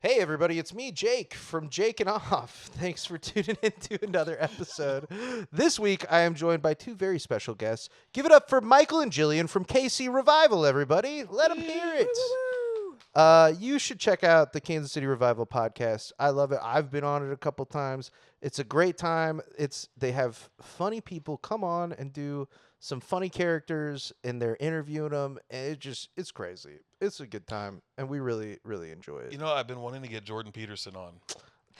Hey everybody, it's me, Jake, from Jakin.Off. Thanks for tuning in to another episode. This week, I am joined by two very special guests. Give it up for Michael and Jillian from KC Revival, everybody. Let them hear it. You should check out the Kansas City Revival podcast. I love it. I've been on it a couple times. It's a great time. They have funny people come on and do some funny characters, and they're interviewing them, and it's crazy. It's a good time, and we really, really enjoy it. You know, I've been wanting to get Jordan Peterson on,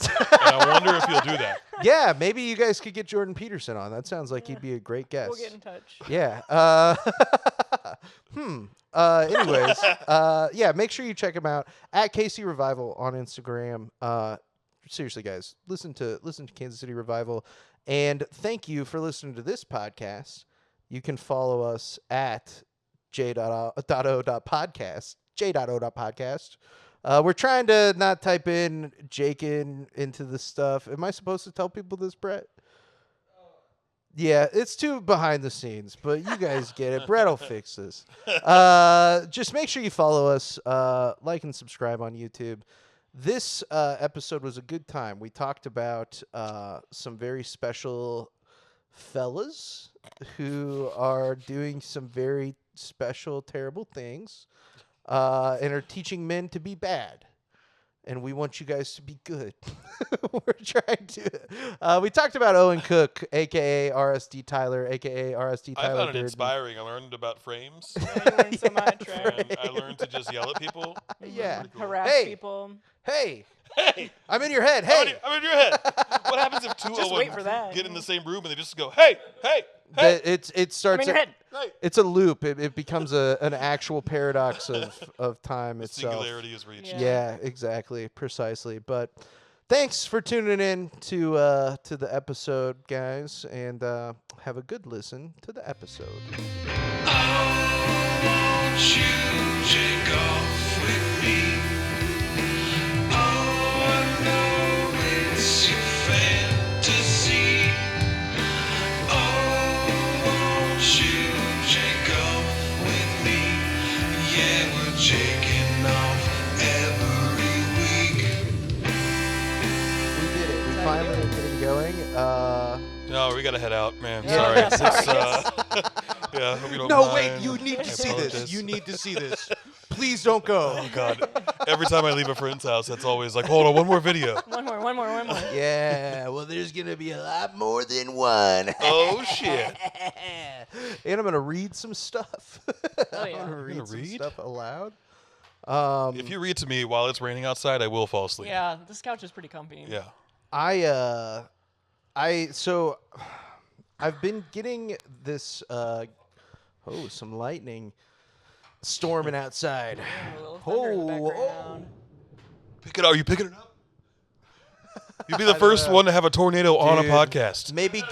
and I wonder if he'll do that. Yeah, maybe you guys could get Jordan Peterson on. That sounds like he'd be a great guest. We'll get in touch. Yeah. Anyways, yeah, make sure you check him out at KC Revival on Instagram. Seriously, guys, listen to Kansas City Revival, and thank you for listening to this podcast. You can follow us at J.O.Podcast. J.O.Podcast. We're trying to not type in Jakin into the stuff. Am I supposed to tell people this, Brett? Yeah, it's too behind the scenes, but you guys get it. Brett will fix this. Just make sure you follow us, like and subscribe on YouTube. This episode was a good time. We talked about some very special fellas who are doing some very special, terrible things and are teaching men to be bad. And we want you guys to be good. We're trying to. We talked about Owen Cook, a.k.a. RSD Tyler, a.k.a. RSD Tyler. I found it inspiring. I learned about frames. Yeah, you learned so much, right? And I learned to just yell at people. Yeah. Cool. Harass people. Hey. Hey. I'm in your head. Hey. I'm in your head. What happens if two Just wait Owens for that. get in the same room and they just go, hey, hey, hey. It starts. I'm in your head. Hey. It's a loop. It becomes an actual paradox of time itself. Singularity is reached. Yeah, exactly, precisely. But thanks for tuning in to the episode, guys, and have a good listen to the episode. Oh, won't you take off with me? Oh, I know it's your fantasy. Oh, won't you take off with me? Yeah, we're taking off every week. We did it. We finally are getting going. No, we got to head out, man. Yeah. Sorry. It's, yeah, I hope you don't No, mind. wait. You need to see this. apologize. You need to see this. Please don't go. Oh, God. Every time I leave a friend's house, that's always like, hold on, one more video. One more. Yeah. Well, there's gonna be a lot more than one. Oh, shit. And I'm gonna read some stuff. Oh, yeah. I'm gonna read You're some gonna read? stuff aloud. If you read to me while it's raining outside, I will fall asleep. Yeah, this couch is pretty comfy. Yeah. So I've been getting this some lightning storming outside. A little thunder in the Oh, background. Pick it up. Are you picking it up? You'll be the first one to have a tornado on a Dude. podcast. Maybe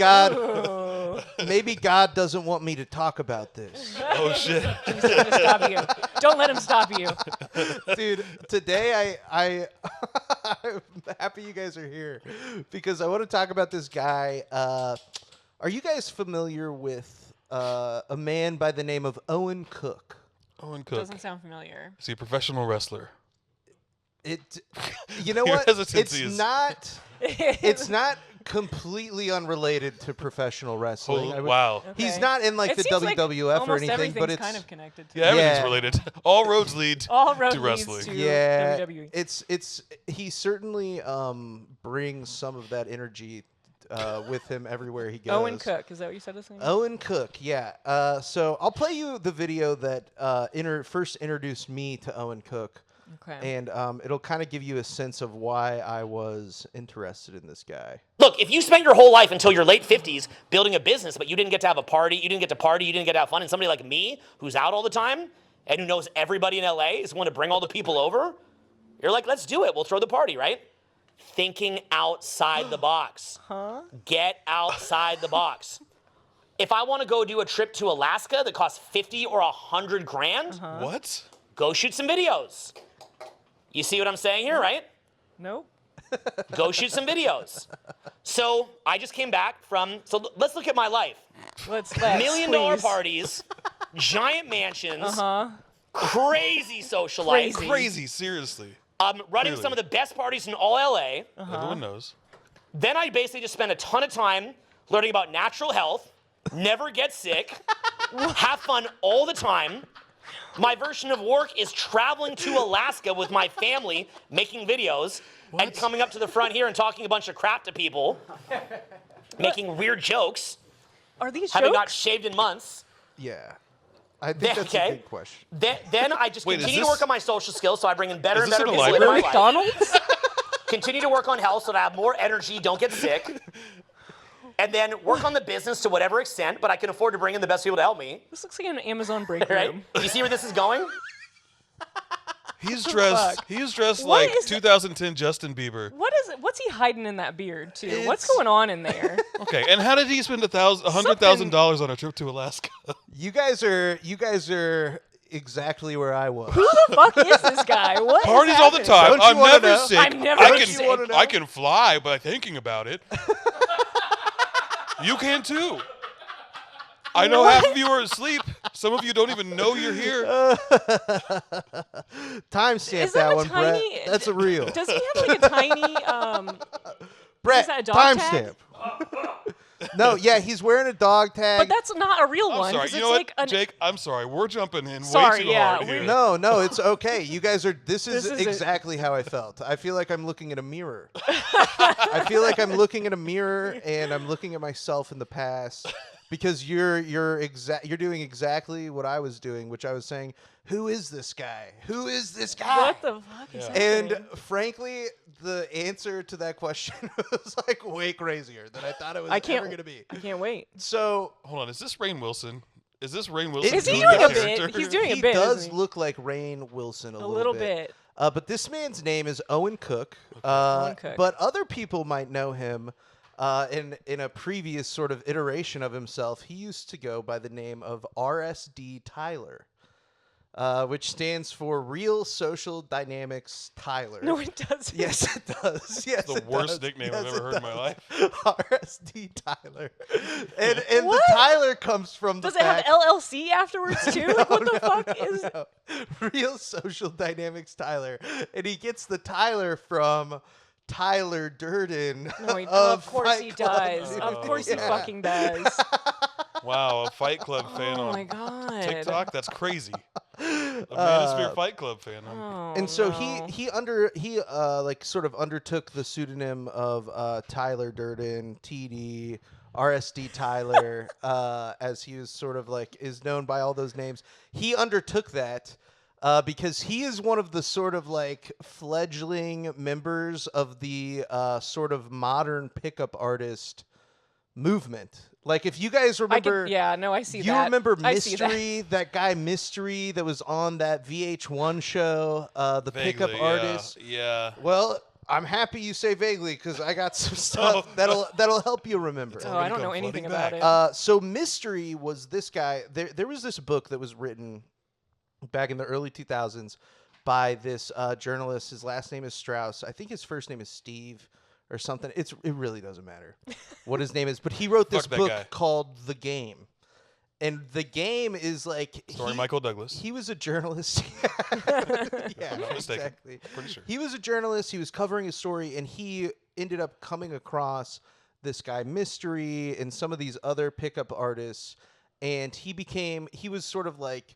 God doesn't want me to talk about this. Oh, shit. He's trying to stop you. Don't let him stop you. Dude, today I'm happy you guys are here because I want to talk about this guy. Are you guys familiar with a man by the name of Owen Cook? Owen Cook. Doesn't sound familiar. Is he a professional wrestler? You know Your what? hesitancy is- It's not completely unrelated to professional wrestling. Oh, wow. He's Okay. not in like It the seems like WWF or almost anything, but everything's it's kind of connected to Yeah, it. everything's Yeah. related. All roads lead All road to leads wrestling. to yeah. WWE. It's he certainly brings some of that energy with him everywhere he goes. Owen Cook, is that what you said his name? Owen Cook, yeah. So I'll play you the video that first introduced me to Owen Cook, Okay. and it'll kind of give you a sense of why I was interested in this guy. Look, if you spent your whole life until your late 50s building a business, but you didn't get to have a party, you didn't get to party, you didn't get to have fun, and somebody like me, who's out all the time, and who knows everybody in LA, is going to bring all the people over, you're like, let's do it. We'll throw the party, right? Thinking outside the box. Huh? Get outside the box. If I want to go do a trip to Alaska that costs 50 or 100 grand, What? go shoot some videos. You see what I'm saying here, right? Nope. Go shoot some videos. So I just came back from, so let's look at my life. Let's $1 million please. parties, giant mansions, crazy socializing. Crazy. Crazy, seriously. running Clearly. some of the best parties in all LA. Everyone knows. Then I basically just spend a ton of time learning about natural health, never get sick, have fun all the time. My version of work is traveling to Alaska with my family, making videos, and coming up to the front here and talking a bunch of crap to people, making weird jokes, Are these having not jokes? shaved in months. Yeah. I think that's a big question. Then I just Wait, is continue to this- work on my social skills so I bring in better Is and this better in a people into my library? life. McDonald's? Continue to work on health so that I have more energy, don't get sick. And then work on the business to whatever extent, but I can afford to bring in the best people to help me. This looks like an Amazon break Right? room. You see where this is going? He's dressed. fuck? He's dressed What like is- 2010 Justin Bieber. What is it? What's he hiding in that beard too? What's It's- going on in there? Okay, and how did he spend $100,000 on a trip to Alaska? You guys are exactly where I was. Who the fuck is this guy? What? is Parties all the happening? time. Don't you I'm wanna never know? sick. I'm never I sick. can, You wanna know? I can fly by thinking about it. You can too. I know half of you are asleep. Some of you don't even know you're here. Timestamp Is that that a one, tiny- Brett. That's a real. Does he have like a tiny? Brett, is that a dog tag? timestamp. No, yeah, he's wearing a dog tag. But that's not a real I'm one. sorry. 'cause You it's know what, like an, Jake? I'm sorry. We're jumping in Sorry, way too yeah, hard here. No, it's okay. You guys are. This is This is exactly how I felt. I feel like I'm looking in a mirror. I feel like I'm looking in a mirror and I'm looking at myself in the past because you're doing exactly what I was doing, which I was saying, who is this guy? Who is this guy? What the fuck is happening? And frankly, the answer to that question was like way crazier than I thought it was I ever can't. going to be. I can't wait. So Hold on. Is this Rainn Wilson? Is this Rainn Wilson? Is he doing doing the a bit? character? He's doing a he bit, does isn't he? look like Rainn Wilson a little bit. But this man's name is Owen Cook. Owen Cook. But other people might know him in a previous sort of iteration of himself. He used to go by the name of RSD Tyler, which stands for Real Social Dynamics Tyler. No, it doesn't. Yes, it does. Yes, The it worst does. nickname Yes, I've ever it heard in my does. life. RSD Tyler, and the What? Tyler comes from the Does it have fact. LLC afterwards too? Like, what the fuck is? No. Real Social Dynamics Tyler, and he gets the Tyler from Tyler Durden. No, of of course Fight he Club. does. Of course he Yeah. fucking does. Wow, a Fight Club fan Oh on my god. TikTok? That's crazy. A Manosphere Fight Club fan. Oh, And so no. he like sort of undertook the pseudonym of Tyler Durden, TD, RSD Tyler, as he was sort of like is known by all those names. He undertook that because he is one of the sort of like fledgling members of the sort of modern pickup artist movement. Like if you guys remember, I see you that. remember I see that. Mystery, that guy Mystery that was on that VH1 show, the pickup Vaguely, artist. Yeah. Well, I'm happy you say vaguely because I got some stuff that'll help you remember. Oh, I don't know come anything flooding about back. it. So Mystery was this guy. There was this book that was written back in the early 2000s by this journalist. His last name is Strauss. I think his first name is Steve or something. It really doesn't matter what his name is. But he wrote this Fuck that book guy. called The Game. And The Game is like... Starring Michael Douglas. He was a journalist. Yeah, I'm not mistaken. exactly. Pretty sure. He was a journalist. He was covering a story, and he ended up coming across this guy Mystery and some of these other pickup artists, and he was sort of like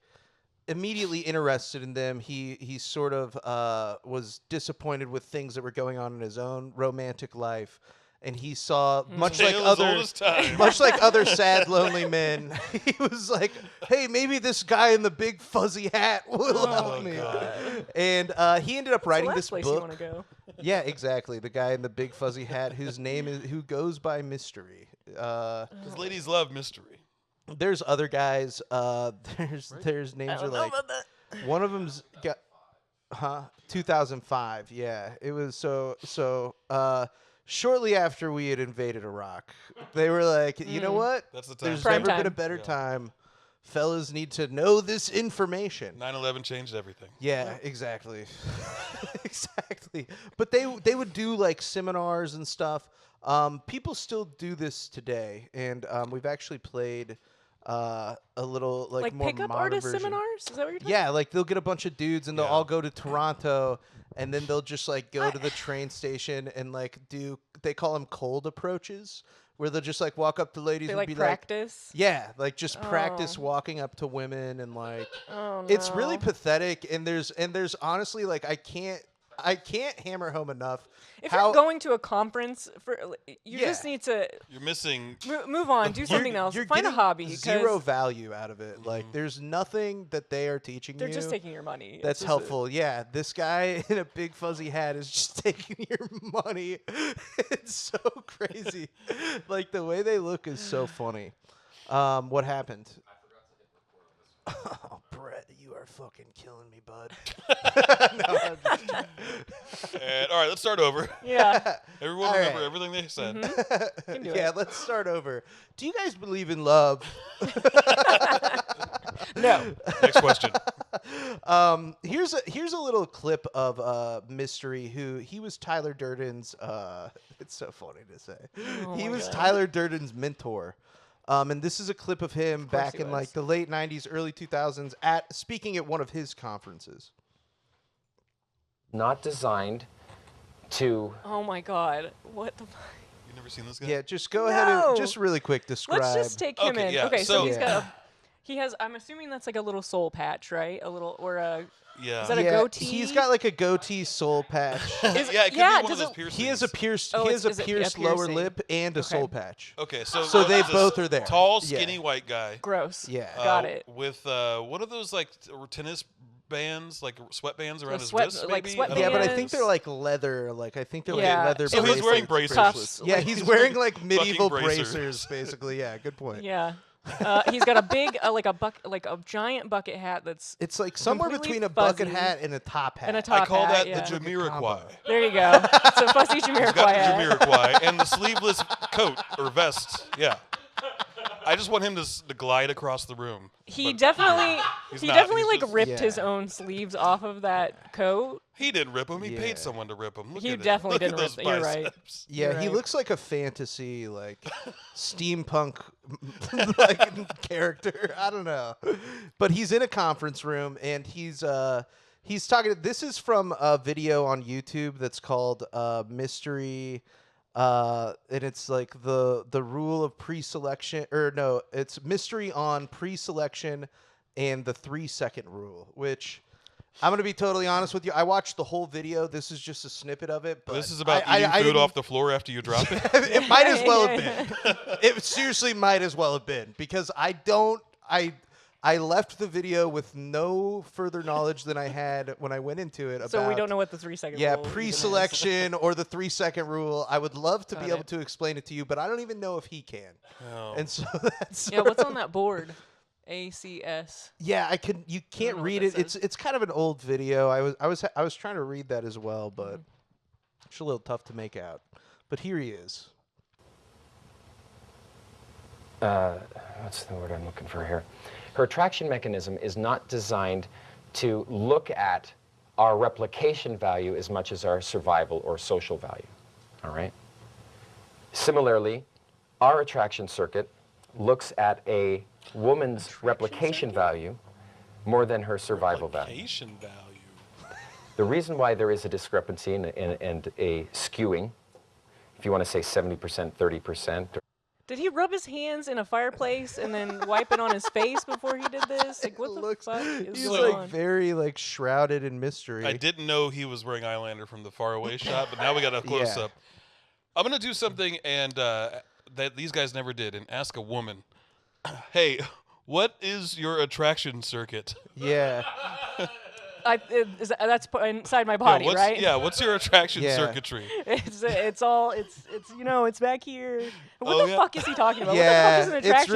immediately interested in them. He sort of was disappointed with things that were going on in his own romantic life, and he saw much like Tale as old other as time. much like other sad lonely men. He was like, "Hey, maybe this guy in the big fuzzy hat will help me." And he ended up writing Last this place you book. want to go. Yeah, exactly. The guy in the big fuzzy hat who goes by Mystery. Because ladies love mystery. There's other guys. There's names are like one of them's got 2005. Yeah, it was so. Shortly after we had invaded Iraq, they were like, you know what? That's the time. There's Prime never been a time. better time. Fellas need to know this information. 9/11 changed everything. Yeah, exactly. Exactly. But they would do like seminars and stuff. People still do this today, and we've actually played a little like more pickup modern artist version. seminars? Is that what you're talking Yeah, like they'll get a bunch of dudes and they'll Yeah. all go to Toronto, and then they'll just like go to the train station and like they call them cold approaches, where they'll just like walk up to ladies They and like be practice? yeah, like just practice Oh. walking up to women and like Oh, it's really no. pathetic. And there's honestly like I can't hammer home enough If how you're going to a conference, you just Yeah. need to You're missing. move on, do something else, you're find a getting hobby. 'cause zero value out of it. Like there's nothing that they are teaching They're you. just taking your money. It's That's just helpful. Yeah, this guy in a big fuzzy hat is just taking your money. It's so crazy. Like the way they look is so funny. What happened? Oh, Brett, you are fucking killing me, bud. No, I'm just- And, all right, let's start over. Yeah. Everyone All remember right. everything they said. Can do yeah, it. let's start over. Do you guys believe in love? No. Next question. Here's a little clip of Mystery, who he was Tyler Durden's. It's so funny to say. He my was God. Tyler Durden's mentor. And this is a clip of him course back he in was. like the late 90s, early 2000s speaking at one of his conferences. Not designed to Oh my God. What the? You never seen this guy? Yeah, just go ahead and No. just really quick describe. Let's just take him Okay, in. yeah, Okay, so so- he's got. Yeah. He has. I'm assuming that's like a little soul patch, right? A little or a. Yeah. Is that a yeah, goatee? he's got like a goatee soul patch. yeah, it could yeah, be one of does those it- piercings. He has a pierced. Oh, he has a is it a pierced lower piercing? lip and a Okay. soul patch. Okay, so So they it's this both are there. Tall, Yeah. skinny white guy. Gross. Yeah. Got it. With what are those like tennis bands, like sweatbands around his sweat- wrists? like maybe? sweat I don't Yeah, know. but I bands. think they're like leather. Like I think they're Yeah. like leather. So he's wearing bracelets. bracers. Yeah, he's wearing like medieval bracers. bracers, basically. Yeah, good point. Yeah. He's got a big, like a giant bucket hat that's. It's like somewhere Completely between a bucket fuzzy. hat and a top hat. And a I top call hat, that yeah. the Jamiroquai. combo. There you go. It's a fussy He's Jamiroquai got the hat. Jamiroquai and the sleeveless coat or vest. Yeah. I just want him to glide across the room. He but definitely, He's he not. definitely He's like just- ripped his Yeah. own sleeves off of that coat. He didn't rip him. He Yeah. paid someone to rip him. Look He at it. definitely Look didn't at rip those it. You're right. biceps. Yeah, You're he right. looks like a fantasy, like steampunk, like character. I don't know, but he's in a conference room and he's talking. This is from a video on YouTube that's called Mystery, and it's like the rule of pre-selection, or no, it's Mystery on pre-selection and the 3-second rule, which. I'm gonna be totally honest with you. I watched the whole video. This is just a snippet of it. But This is about I eating food didn't- off the floor after you drop it. it might as well have been. It seriously might as well have been because I left the video with no further knowledge than I had when I went into it about So we don't know what the 3-second yeah, rule even is. pre-selection or the 3-second rule. I would love to Got be able it. to explain it to you, but I don't even know if he can. Oh. And so that's Yeah, what's on that board? ACS. Yeah, I could. You can't know what read that it. says. It's kind of an old video. I was trying to read that as well, but Mm-hmm. it's a little tough to make out. But here he is. what's the word I'm looking for here? Her attraction mechanism is not designed to look at our replication value as much as our survival or social value, all right? Similarly, our attraction circuit looks at a woman's replication value more than her survival value. Replication value. The reason why there is a discrepancy and a skewing, if you want to say 70%, 30%, Did he rub his hands in a fireplace and then wipe it on his face before he did this? Like, what the fuck is He's going like on? very like shrouded in mystery. I didn't know he was wearing eyeliner from the faraway shot, but now we got a close up. I'm gonna do something and that these guys never did, and ask a woman, "Hey, what is your attraction circuit?" Yeah. That's inside my body, what's, right? Yeah, what's your attraction Yeah. circuitry? It's all it's it's back here. What Oh, the yeah. fuck is he talking about? Yeah, what the fuck is an attraction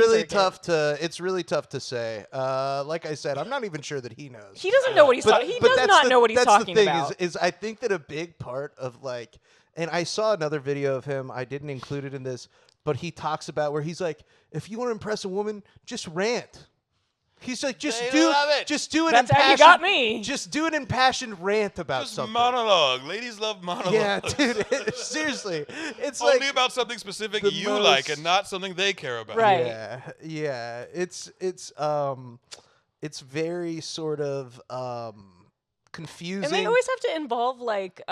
it's really tough to say. Like I said, I'm not even sure that he knows. He doesn't know what he's talking. He does that's not know what he's that's talking the thing about. Is I think that a big part of like, and I saw another video of him. I didn't include it in this, but he talks about where he's like, if you want to impress a woman, just rant. He's like, just They do love it. an That's how you impassioned, got me. Just do an impassioned rant about Just something. monologue. Ladies love monologues. Yeah, dude. Seriously, it's Only like about something specific the you like most- and not something they care about. Right. Yeah. It's very sort of confusing. And they always have to involve like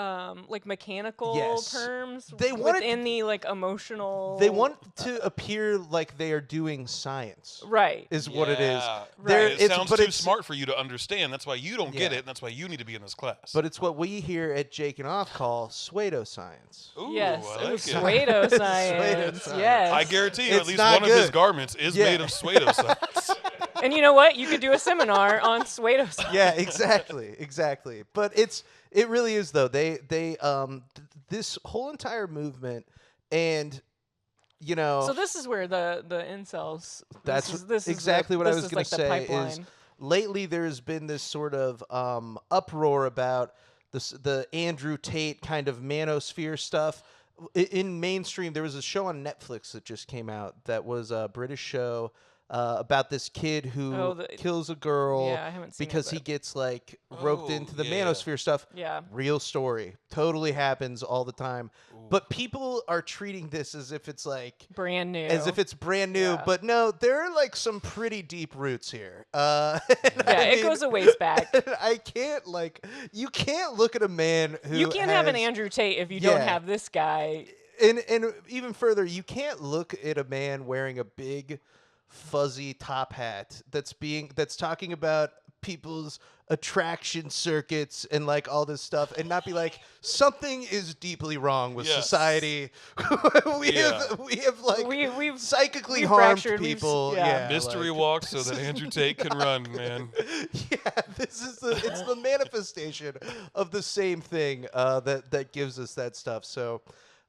mechanical Yes. terms They want it- within the like emotional. They want to appear like they are doing science. right. Is what it is. Yeah. They're- Right. It sounds but too it's- smart for you to understand. That's why you don't get Yeah. it, and that's why you need to be in this class. But it's what we here at Jakin.Off call pseudoscience. Ooh, Yes. I like it. Pseudo-science. Pseudoscience. Yes. I guarantee you, It's at least not one of his good. garments is Yeah. made of pseudoscience. And you know what? You could do a seminar on pseudoscience. Yeah, exactly. But it really is though. This whole entire movement, and you know, So this is where the incels. that's this is exactly what I was going going to say. Is lately there's been this sort of uproar about the Andrew Tate kind of manosphere stuff. In mainstream, there was a show on Netflix that just came out that was a British show about this kid who kills a girl Yeah, I haven't seen it, because he but- gets like roped Oh, into the yeah. manosphere stuff. Yeah. Real story. Totally happens all the time. But people are treating this as if it's like brand new. as if it's brand new, Yeah. but no, there are like some pretty deep roots here. yeah, it goes a ways back. I can't you can't look at a man who You can't have an has- Andrew Tate if you don't Yeah. have this guy. and even further, you can't look at a man wearing a big fuzzy top hat that's talking about people's attraction circuits and like all this stuff and not be like something is deeply wrong with Yes. society. we have like We've psychically we've harmed fractured, we've s- people. yeah. Yeah, Mystery like- walk so that Andrew Tate can run, man. Yeah, it's the manifestation of the same thing that gives us that stuff. So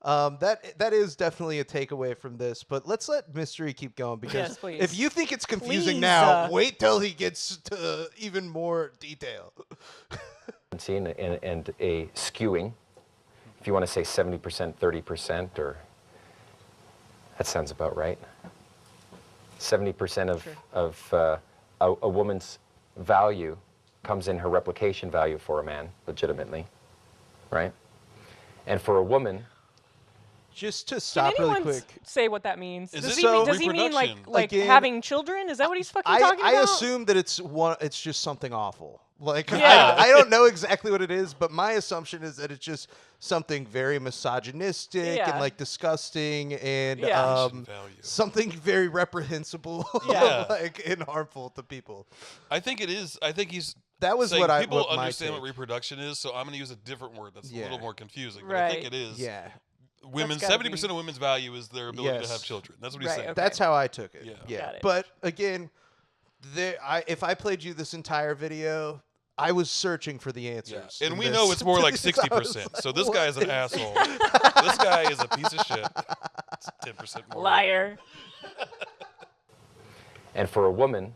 that is definitely a takeaway from this. But let's let Mystery keep going because Yes, please. if you think it's confusing Please, now, wait till he gets to even more detail. and a skewing, if you want to say 70%, 30%, or that sounds about right. 70% of a woman's value comes in her replication value for a man, legitimately, right? And for a woman, Just to Can stop really anyone quick. say what that means? Is Does it he so- mean, does he mean like reproduction? Again, having children? Is that what he's fucking talking I about? assume that it's just something awful. Like Yeah. I don't know exactly what it is, but my assumption is that it's just something very misogynistic Yeah. and like disgusting and Yeah. Value. something very reprehensible, Yeah. like and harmful to people. I think it is. I think he's. That was saying what I people what my understand what take. reproduction is, so I'm going to use a different word that's a Yeah. little more confusing. But I think Right. it is. Yeah, Women's gotta 70% be- of women's value is their ability Yes. to have children. That's what he's Right, saying. okay. that's how I took it. Yeah. Yeah, Got it. but again, if I played you this entire video, I was searching for the Yeah. answers. And in we this. know it's more like I was 60%. So this what guy is an is- asshole. This guy is a piece of shit. It's 10% more. Liar. and for a woman,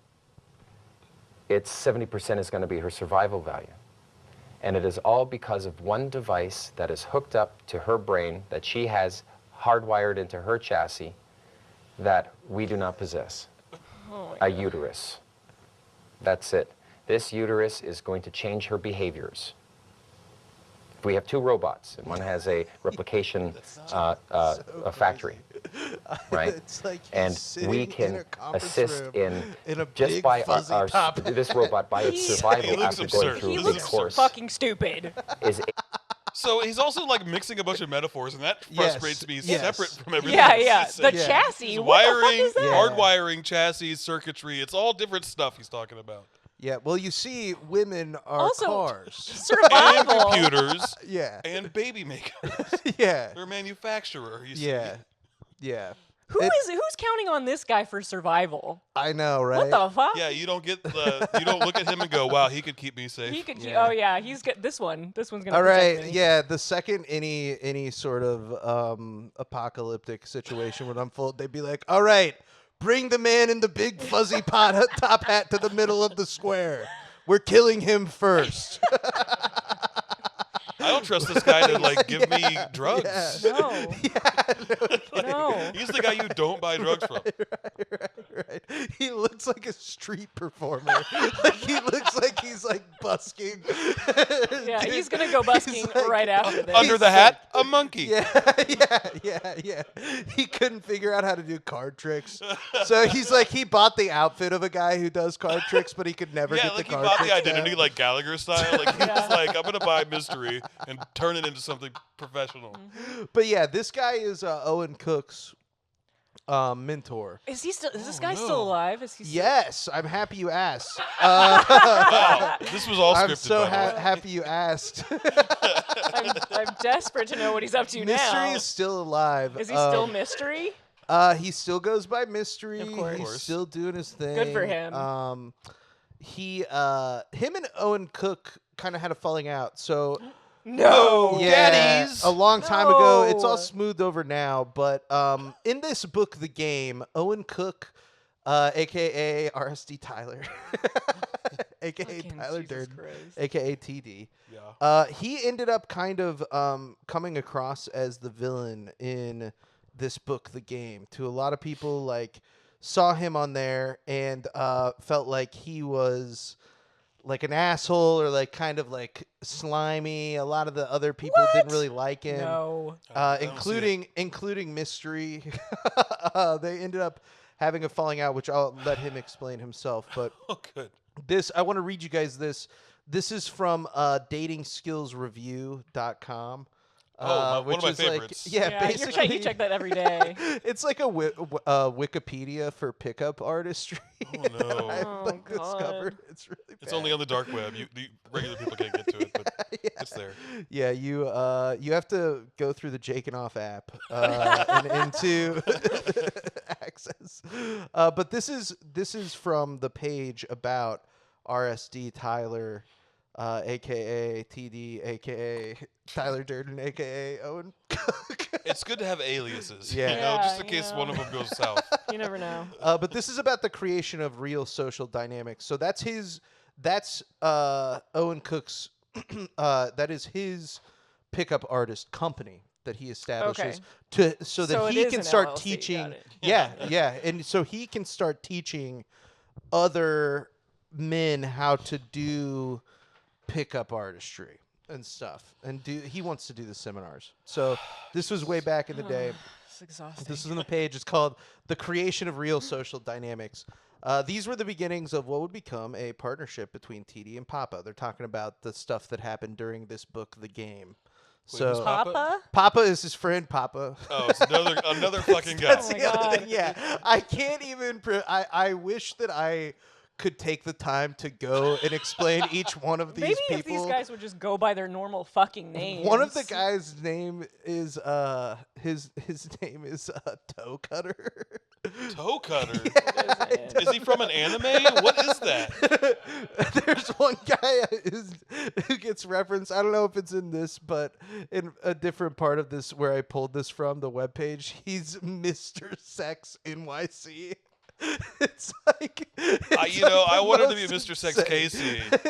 it's 70% is going to be her survival value. And it is all because of one device that is hooked up to her brain that she has hardwired into her chassis that we do not possess. A uterus. That's it. This uterus is going to change her behaviors. We have two robots, and one has a replication a factory, right? It's like he's And sitting we in can a conference assist room in a just big by fuzzy our top hat. this robot by its He survival looks after absurd. going through He This the is looks course fucking stupid. is So he's also like mixing a bunch of metaphors, and that Yes. frustrates me Yes. separate from everything Yeah, else yeah. he's The saying. Yeah. chassis. He's What the fuck wiring, is that? hardwiring, chassis, circuitry. It's all different stuff he's talking about. Yeah, well, you see, women are Also- cars. And Survival. computers Yeah, and baby makers. yeah, They're a manufacturer. You see. yeah, yeah. Who's counting on this guy for survival? I know, right? What the fuck? Yeah, you don't look at him and go, "Wow, he could keep me safe." He could. Yeah. Oh yeah, he's got this one. This one's gonna. All protect right, me. yeah. The second any sort of apocalyptic situation would unfold, they'd be like, "All right, bring the man in the big fuzzy top hat to the middle of the square. We're killing him first." I don't trust this guy to like give me drugs. No. No. He's the guy you don't buy drugs from. Right. He looks like a street performer. Like he looks like he's like busking. Yeah, he's gonna go busking like, right after this. Under the hat, a monkey. Yeah. He couldn't figure out how to do card tricks. So he's like, he bought the outfit of a guy who does card tricks, but he could never Yeah, get like the he card bought tricks the identity down. like Gallagher style. Like he was like, I'm gonna buy mystery and turn it into something professional. But yeah, this guy is Owen Cook's mentor. Is he still? Is this Oh, guy no. still alive? Is he? Still, Yes, I'm happy you asked. Wow, this was all scripted. I'm so by the way. happy you asked. I'm desperate to know what he's up to Mystery now. is still alive. Is he still mystery? He still goes by Mystery. Of course. He's still doing his thing. Good for him. Him and Owen Cook kind of had a falling out. So No. yeah, Daddies. a long time ago. It's all No. smoothed over now. But in this book, The Game, Owen Cook, a.k.a. RSD Tyler, a.k.a. Fucking Tyler Jesus Durden, Christ. a.k.a. TD. Yeah. He ended up kind of coming across as the villain in this book, The Game. To a lot of people, like, saw him on there and felt like he was like an asshole or like kind of like slimy. A lot of the other people didn't What? really like him. No. I don't see Including Mystery. They ended up having a falling out, which I'll let him explain himself. But Oh, good. this, I want to read you guys this. This is from datingskillsreview.com. Oh, one of my is favorites. Like, yeah, Yeah, basically. you check that every day. It's like a Wikipedia for pickup artistry. Oh, that no. I've Oh, like discovered. God. It's really bad. It's only on the dark web. The regular people can't get to it, but it's there. Yeah, you have to go through the Jakin.Off app and into access. But this is from the page about RSD Tyler, a.k.a. TD, a.k.a. Tyler Durden, a.k.a. Owen Cook. It's good to have aliases. Yeah. You know, Yeah, just in you case know. one of them goes south. You never know. But this is about the creation of real social dynamics. So that's Owen Cook's that is his pickup artist company that he establishes so that So it he is can an start LLC, got teaching. it. Yeah, and so he can start teaching other men how to do pickup artistry and stuff. And he wants to do the seminars. So this was way back in the day. It's exhausting. This is on the page. It's called The Creation of Real Social Dynamics. These were the beginnings of what would become a partnership between TD and Papa. They're talking about the stuff that happened during this book, The Game. Who's So Papa? Papa? Papa is his friend, Papa. Oh, it's another fucking guy. That's Oh my the other God. thing. Yeah, I can't even. I wish that I could take the time to go and explain each one of these Maybe people. if these guys would just go by their normal fucking names. One of the guys' name is his name is Toe Cutter. Toe cutter. Isn't Is he from an anime? What is that? There's one guy who gets referenced. I don't know if it's in this, but in a different part of this where I pulled this from the webpage, he's Mr. Sex NYC. It's like I wanted to be most Mr. Sex insane- Casey, but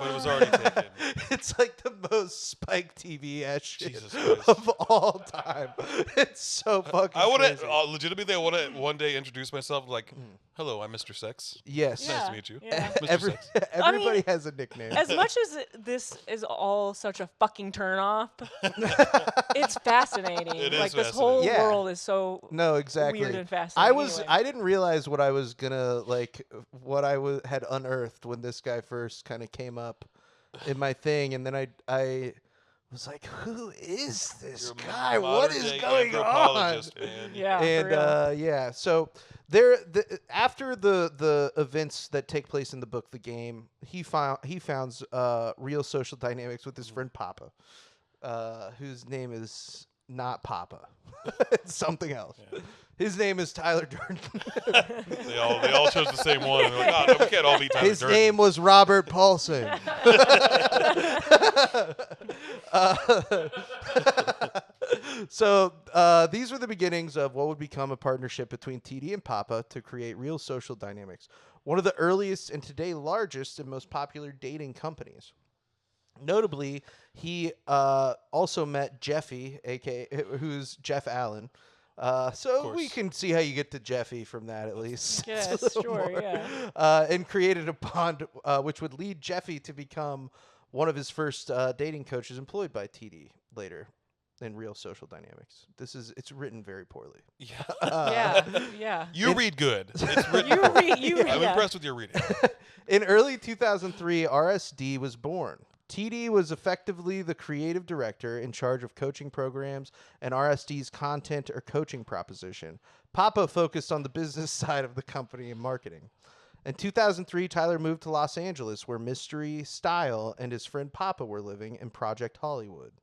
it was already taken. It's like the most Spike TV ass shit Jesus Christ. of all time. It's so fucking. I want crazy. to legitimately. I want to one day introduce myself like, "Hello, I'm Mr. Sex. Yes. Nice Yeah, to meet you, yeah. Mr. Sex." Everybody has a nickname. As much as this is all such a fucking turnoff, it's fascinating. It is like this whole fascinating. Yeah. world is so No, exactly. weird and fascinating. Anyway. I didn't realize what I was gonna what I had unearthed when this guy first kind of came up in my thing, and then I was like, who is this You're a guy? What is modern-day going on? anthropologist, man. Yeah, for And real. yeah, so after the events that take place in the book, The Game, he founds real social dynamics with his friend Papa, whose name is not Papa. It's something else. Yeah. His name is Tyler Durden. They all chose the same one. And they're like, oh, no, we can't all be Tyler His Durden. name was Robert Paulson. So these were the beginnings of what would become a partnership between TD and Papa to create real social dynamics. One of the earliest and today largest and most popular dating companies. Notably, he also met Jeffy, a.k.a. who's Jeff Allen. So we can see how you get to Jeffy from that at least. Yes, sure, yeah. And created a bond which would lead Jeffy to become one of his first dating coaches employed by TD later in Real Social Dynamics. It's written very poorly. Yeah. You read good. It's written. I'm impressed with your reading. In early 2003, RSD was born. TD was effectively the creative director in charge of coaching programs and RSD's content or coaching proposition. Papa focused on the business side of the company and marketing. In 2003, Tyler moved to Los Angeles, where Mystery, Style, and his friend Papa were living in Project Hollywood.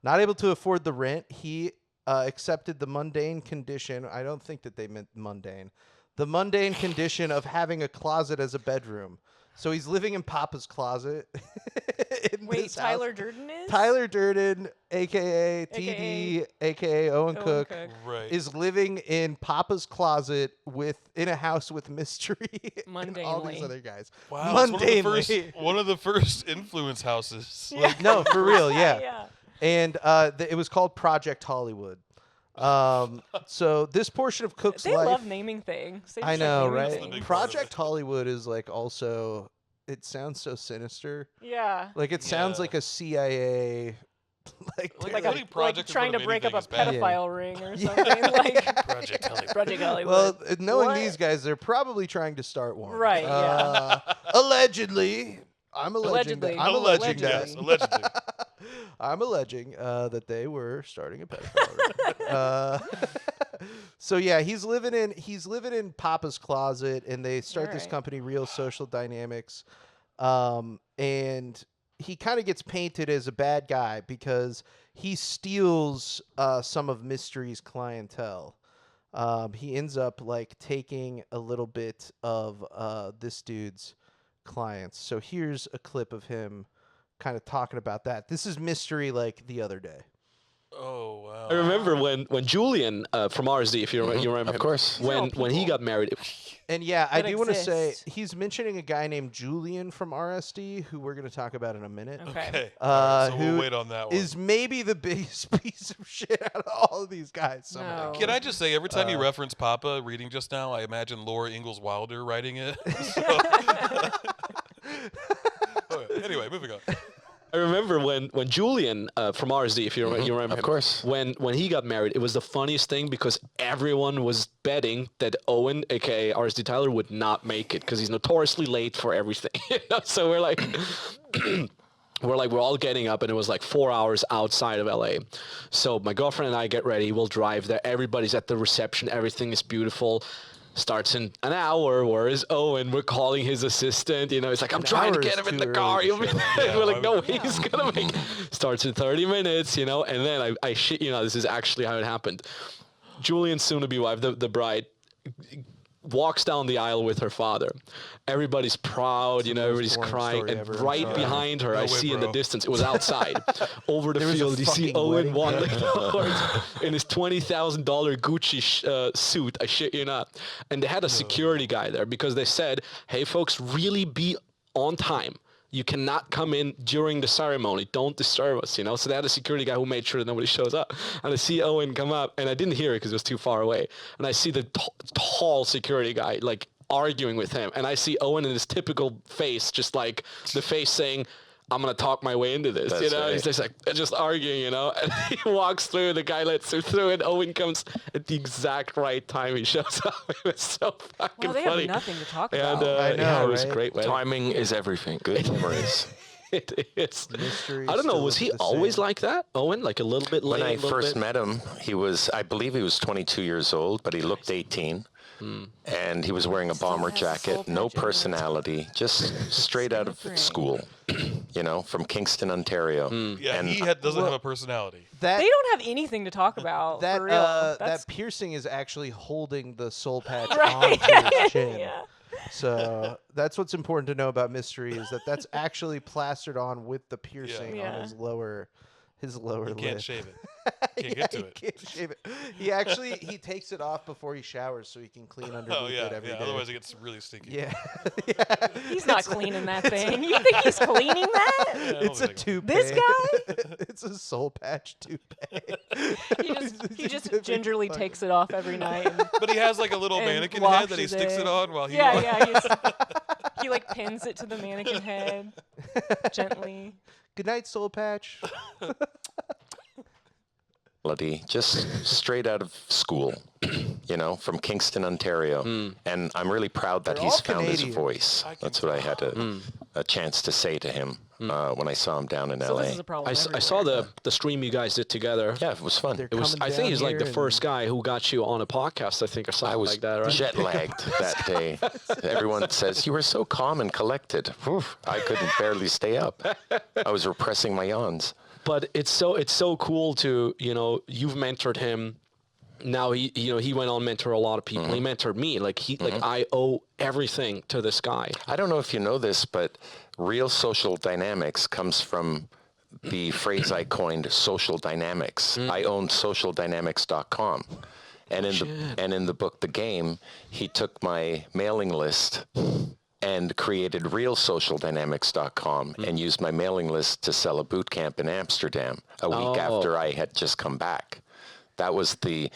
Not able to afford the rent, he accepted the mundane condition. I don't think that they meant mundane. The mundane condition of having a closet as a bedroom. So he's living in Papa's closet. Wait, Tyler Durden is? Tyler Durden, a.k.a. TD, a.k.a. Owen Cook, Right. is living in Papa's closet in a house with Mystery and all these other guys. Wow, Mundanely. One of the first influence houses. Yeah. No, for real, yeah. Yeah. And it was called Project Hollywood. So this portion of Cook's They life, love naming things. They I just know, like naming right? things. big part of Project it. Hollywood is like also, it sounds so sinister. Yeah. Like it sounds Yeah. like a CIA, like Like Putting project in trying front to of break up a anything is bad. pedophile ring or something. Like Project Hollywood. Project Hollywood. well, knowing What? these guys, they're probably trying to start one. Right, yeah. Allegedly. I'm alleging Allegedly. that. I'm alleging that. Yes, allegedly. I'm alleging that they were starting a pedophile ring. So yeah, he's living in Papa's closet, and they start this Alright. company, Real Social Dynamics, and he kind of gets painted as a bad guy because he steals some of Mystery's clientele. He ends up like taking a little bit of this dude's clients. So here's a clip of him kind of talking about that. This is Mystery like the other day. Oh wow. I remember when Julian from RSD, if you remember him, Of course. when he got married. And yeah, I That do want to say exists. he's mentioning a guy named Julian from RSD, who we're going to talk about in a minute. Okay. Okay. All right, so who we'll wait on that one. Is maybe the biggest piece of shit out of all of these guys. Somehow. No. Can I just say, every time you reference Papa reading just now, I imagine Laura Ingalls Wilder writing it. Okay, anyway, moving on. I remember when Julian from RSD, if you remember him, Of course. when he got married, it was the funniest thing because everyone was betting that Owen, a.k.a. RSD Tyler, would not make it because he's notoriously late for everything. So we're like, we're all getting up, and it was like 4 hours outside of LA. So my girlfriend and I get ready. We'll drive there. Everybody's at the reception. Everything is beautiful. Starts in an hour. Where is Owen? We're calling his assistant. You know, he's like, I'm trying to hour get is him in too the early car. to You'll be show. late. We're like, why no, would- he's gonna make. Starts in 30 minutes. You know, and then I shit. You know, this is actually how it happened. Julian's soon-to-be wife, the bride, walks down the aisle with her father. Everybody's proud, you know, everybody's boring crying. story And ever, I'm right sorry. behind her, No I way, see in the bro. distance, it was outside, over the There was a field, you see fucking Owen wedding. walking towards in his $20,000 Gucci suit, I shit you not. And they had a security guy there because they said, hey, folks, really be on time. You cannot come in during the ceremony. Don't disturb us, you know? So they had a security guy who made sure that nobody shows up. And I see Owen come up, and I didn't hear it because it was too far away. And I see the tall security guy, like, arguing with him. And I see Owen in his typical face, just like the face saying, I'm going to talk my way into this, you That's know? right. He's just like, just arguing, you know? And he walks through, the guy lets him through, and Owen comes at the exact right time he shows up. It was so fucking Well, they funny. have nothing to talk And about. I yeah, know, it was right? great. wedding. Timing is everything. Good memories. It is. Mystery I don't know. still Was he the always same. like that, Owen? Like a little bit late? When I a little first bit? met him, I believe he was 22 years old, but he looked 18. And he was wearing a bomber has a soul jacket, no patch in it. personality, just straight out of Right. school, you know, from Kingston, Ontario. Yeah, And he doesn't have a personality. That They don't have anything to talk about. that for real. That's that piercing is actually holding the soul patch right. onto his chin. Yeah. So that's what's important to know about Mystery is that that's actually plastered on with the piercing Yeah. on his lower You lip. can't shave it. Can't get to he it. can't shave it. He takes it off before he showers so he can clean underneath Oh yeah, it every day. Otherwise, it gets really stinky. Yeah. He's not cleaning that thing. You think he's cleaning that? Yeah, I don't It's a think I- toupee. This guy? It's a soul patch toupee. He just gingerly takes it off every night. And, But he has like a little and mannequin head that he washes sticks it on while he. He like pins it to the mannequin head gently. Good night, soul patch. Just straight out of school, from Kingston, Ontario. And I'm really proud that They're he's all found his Canadian. voice. That's what I had a chance to say to him when I saw him down in So LA. this is a problem. I saw the stream you guys did together. Yeah, it was fun. They're It was. coming I think down he's like here the and- first guy who got you on a podcast. I think or something I was like that, right? jet lagged that day. Everyone says you were so calm and collected. Whew, I couldn't barely stay up. I was repressing my yawns. But it's so cool to you've mentored him. Now he went on to mentor a lot of people. He mentored me. Like I owe everything to this guy. I don't know if you know this, but real social dynamics comes from the phrase I coined, social dynamics. I owned socialdynamics.com. And in the book The Game, he took my mailing list and created realsocialdynamics.com and used my mailing list to sell a boot camp in Amsterdam a week after I had just come back. That was the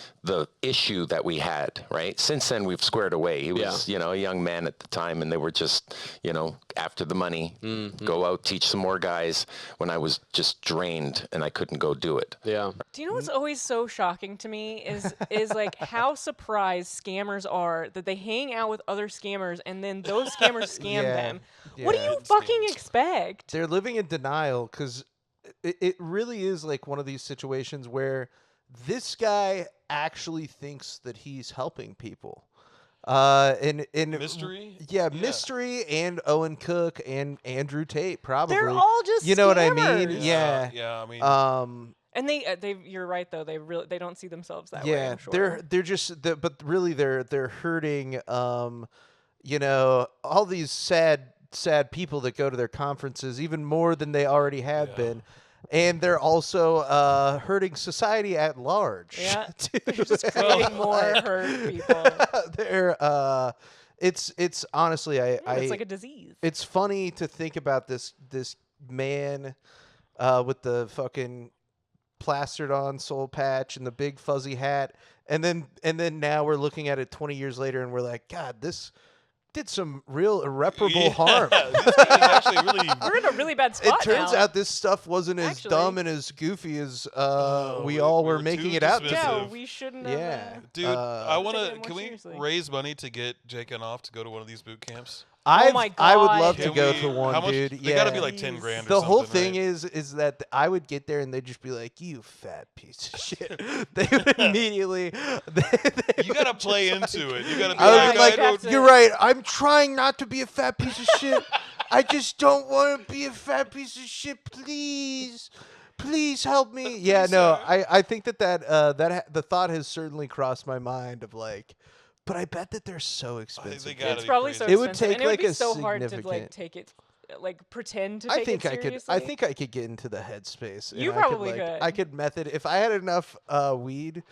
issue that we had, right? Since then, we've squared away. He was, a young man at the time, and they were just, after the money, go out, teach some more guys, when I was just drained and I couldn't go do it. Yeah. Do you know what's always so shocking to me is like how surprised scammers are that they hang out with other scammers and then those scammers scam them. What do Yeah. you fucking expect? They're living in denial because it really is like one of these situations where this guy actually thinks that he's helping people. And Mystery? Yeah, Mystery and Owen Cook and Andrew Tate probably. They're all just you know what I mean? scammers. Yeah. Yeah, I mean, And they you're right though. They don't see themselves that way. Yeah, I'm sure. they're just but really they're hurting all these sad people that go to their conferences even more than they already have been. And they're also hurting society at large. Yeah, too. they're just creating more hurt people. They're it's honestly It's like a disease. it's funny to think about this man with the fucking plastered on soul patch and the big fuzzy hat, and then now we're looking at it 20 years later and we're like, God, this did some real irreparable harm. this guy is actually really. We're in a really bad It spot turns now. out this stuff wasn't as Actually. dumb and as goofy as we we all were were making too it out to dismissive. Yeah, we shouldn't have. Yeah. Dude, I want Taking to. it more Can we seriously. raise money to get Jakin.Off to go to one of these boot camps? Oh my I would God. love to Can go we- to one, how much, dude. They Yeah. gotta be like 10 grand or The something. whole thing right? is that I would get there and they'd just be like, "You fat piece of shit." They would immediately. They You gotta would play just, into it. You gotta be I like, would be like, I don't. "You're right. I'm trying not to be a fat piece of shit. I just don't want to be a fat piece of shit. Please help me." Yeah, no, I think that the thought has certainly crossed my mind of like, but I bet that they're so expensive. They gotta It's be probably crazy. so It would expensive, take, and it would like, be a so hard to like significant- take it, like pretend to I take think it I could. seriously. I think I could get into the headspace. You and I probably could, like, could. I could method if I had enough weed.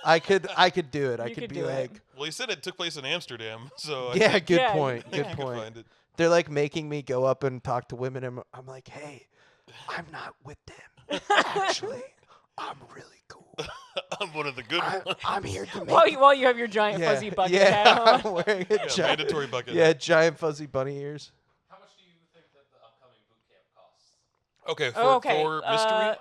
I could do it. I You could could be do it. like, Well, he said it took place in Amsterdam, so yeah, I good Yeah, point. think Good I could point. find it. They're like making me go up and talk to women, and I'm like, hey, I'm not with them. Actually, I'm really cool. I'm one of the good ones. I'm here to make. while you have your giant yeah, fuzzy bucket yeah, hat on. I'm wearing a giant, mandatory bucket Yeah, hat. giant fuzzy bunny ears. How much do you think that the upcoming boot camp costs? Okay, Oh, okay. for mystery.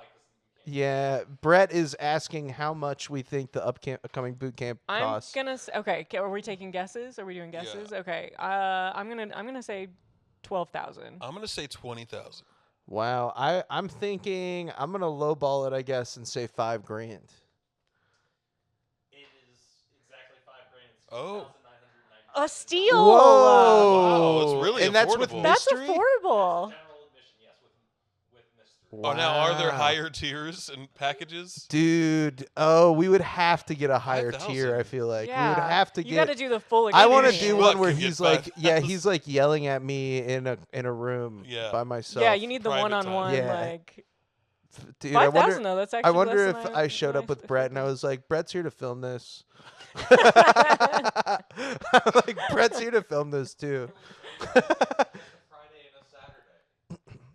Yeah, Brett is asking how much we think the upcoming boot camp I'm costs. gonna okay. Are we taking guesses? Are we doing guesses? Okay. I'm gonna say 12,000. I'm gonna say 20,000. Wow, I'm thinking I'm gonna lowball it, I guess, and say $5 grand. It is exactly $5,000. Oh. A steal. Whoa! Wow, it's really and that's with affordable. That's mystery. affordable. General admission, yes, with Mr. Oh, now are there Wow. higher tiers and packages? Dude, we would have to get a higher 5,000. tier. I feel like Yeah. we would have to You get. got to do the full. I want to experience. do Schmuck one where can get he's like, 5,000. he's like yelling at me in a room Yeah. by myself. Yeah, you need the Private one-on-one time. Yeah. like. Dude, I wonder, 5,000 though. That's actually. I wonder less if than I showed up with Brett and I was like, Brett's here to film this. I'm like, Brett's here to film this too.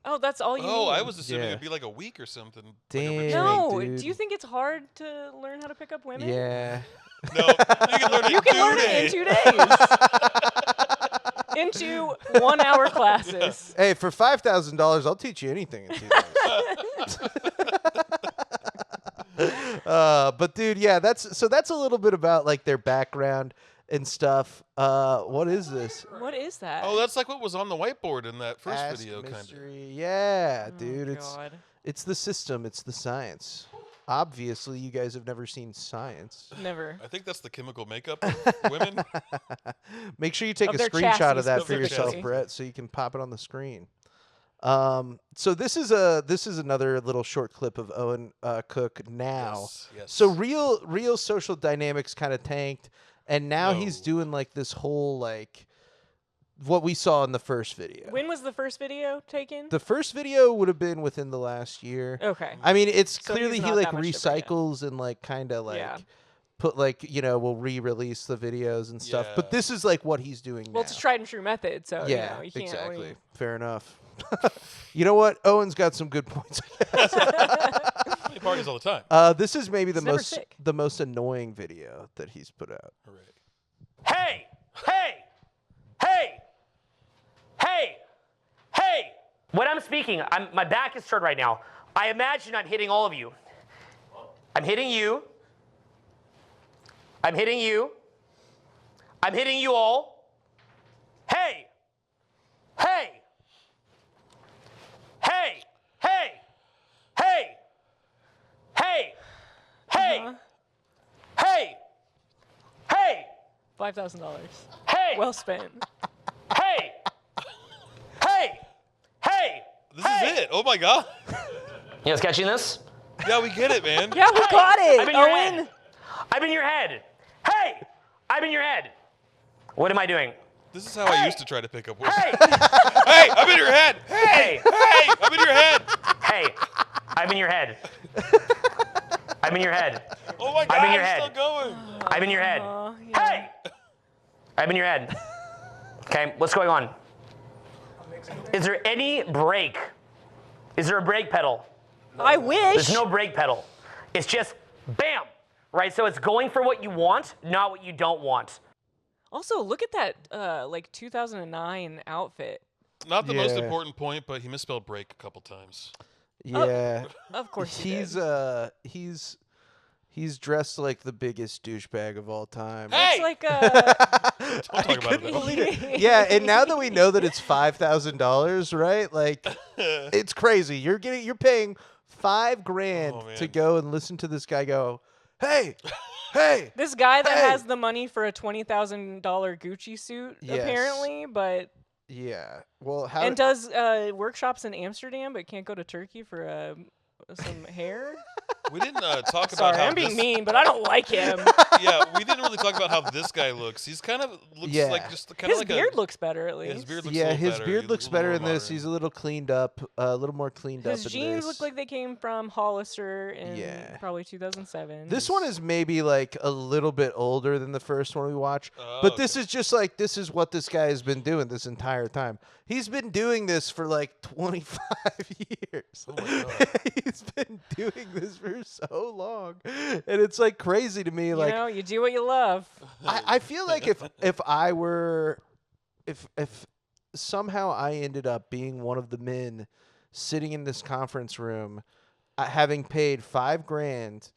Oh, that's all you need. Oh, I was assuming Yeah. it'd be like a week or something. Damn. Like a No, dude. do you think it's hard to learn how to pick up women? Yeah. no, you can learn it You can learn it in 2 days. Into 1-hour classes. Hey, for $5,000, I'll teach you anything in 2 days. But dude, yeah, that's a little bit about like their background and stuff. What is this? What is that? Oh, that's like what was on the whiteboard in that first Ask video, kind of. mystery. Yeah, Oh, dude, God. it's the system, it's the science. Obviously, you guys have never seen science. Never. I think that's the chemical makeup of women. Make sure you take Of a their screenshot chassis of that for yourself, specifically. Brett, so you can pop it on the screen. So this is another little short clip of Owen Cook now. Yes, yes. So real social dynamics kind of tanked, and now he's No. doing like this whole like what we saw in the first video. When was the first video taken? The first video would have been within the last year. Okay. I mean, it's So clearly he's he not like that much different yet. recycles and like kind of like Yeah. put like we'll re-release the videos and stuff. But Yeah. this is like what he's doing Well, now. it's a tried and true method, so Yeah, you can't exactly. really- Fair enough. You know what? Owen's got some good points. He parties all the time. This is maybe He's never sick. the most annoying video that he's put out. Hooray. Hey, hey, hey, hey, hey. When I'm speaking, my back is turned right now. I imagine I'm hitting all of you. I'm hitting you. I'm hitting you. I'm hitting you all. Hey, hey, hey, hey, hey, hey, hey, Uh-huh. hey, hey, $5,000. hey. Well spent. Hey! Hey! Hey! This is it. Oh my god. You guys catching this? Yeah, we get it, man. Yeah, we got it. I'm in your Owen. head. I'm in your head. Hey! I'm in your head. What am I doing? This is how I used to try to pick up women. Hey! Hey, I'm in your head. Hey! Hey, I'm in your head. Hey! I'm in your head. I'm in your head. Oh my god, I'm in your it's head. still going. I'm in your head. Yeah. Hey! I'm in your head. Okay, what's going on? Is there any brake? Is there a brake pedal? I wish. There's no brake pedal. It's just bam, right? So it's going for what you want, not what you don't want. Also, look at that like 2009 outfit. Not the most Yeah. important point, but he misspelled break a couple times. Yeah. Of course he he's did. he's dressed like the biggest douchebag of all time. Hey! It's like Don't talk about couldn't it. believe it. Yeah, and now that we know that it's $5,000, right? Like, it's crazy. You're paying $5,000 Oh, man. to go and listen to this guy go, hey, hey. this guy that Hey! has the money for a $20,000 Gucci suit, Yes. apparently, but Yeah. Well, how? and does workshops in Amsterdam, but can't go to Turkey for some hair. We didn't talk Sorry, about how I'm being this, mean, but I don't like him. Yeah, we didn't really talk about how this guy looks. He's kind of looks Yeah. like just kind His of like beard a, looks better at least. His beard looks a Yeah, little his better. beard He's looks a little better more in this. modern. He's a little cleaned up, a little more cleaned up His in jeans this. look like they came from Hollister in Yeah. probably 2007. This one is maybe like a little bit older than the first one we watched, Oh, but this is just like this is what this guy has been doing this entire time. He's been doing this for like 25 years. Oh my God. He's been doing this for so long, and it's like crazy to me. you Like know, you do what you love. I feel like if I were if somehow I ended up being one of the men sitting in this conference room, having paid $5,000,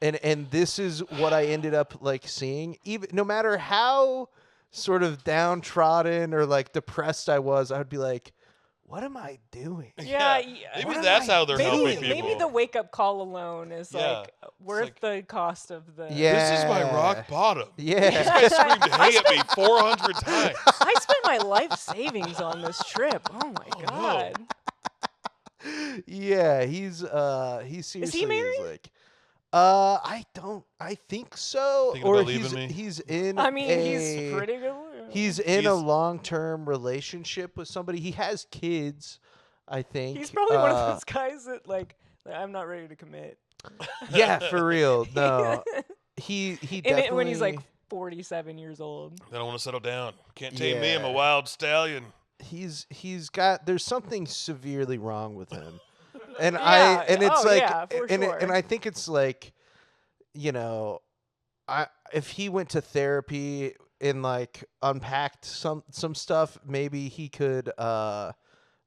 and this is what I ended up like seeing, even no matter how sort of downtrodden or like depressed I was, I would be like, what am I doing? Yeah, Maybe What am that's I how they're helping maybe people. maybe the wake up call alone is Yeah. like worth the cost of the. Yeah. This is my rock bottom. Yeah. This guy screamed "Hey" at me 400 times. I spent my life savings on this trip. Oh my no. god. Yeah, he's seriously married? like I think so. Thinking or about leaving me? he's in I mean, he's a- pretty good. He's in a He's- long-term relationship with somebody. He has kids, I think. He's probably one of those guys that like I'm not ready to commit. Yeah, for real. No, he definitely. When he's like 47 years old. I don't want to settle down. Can't tame me. Yeah. I'm a wild stallion. He's got. There's something severely wrong with him, and Yeah. it's Oh, like, yeah, for sure. and I think it's like, you know, if he went to therapy and like unpacked some stuff, maybe he could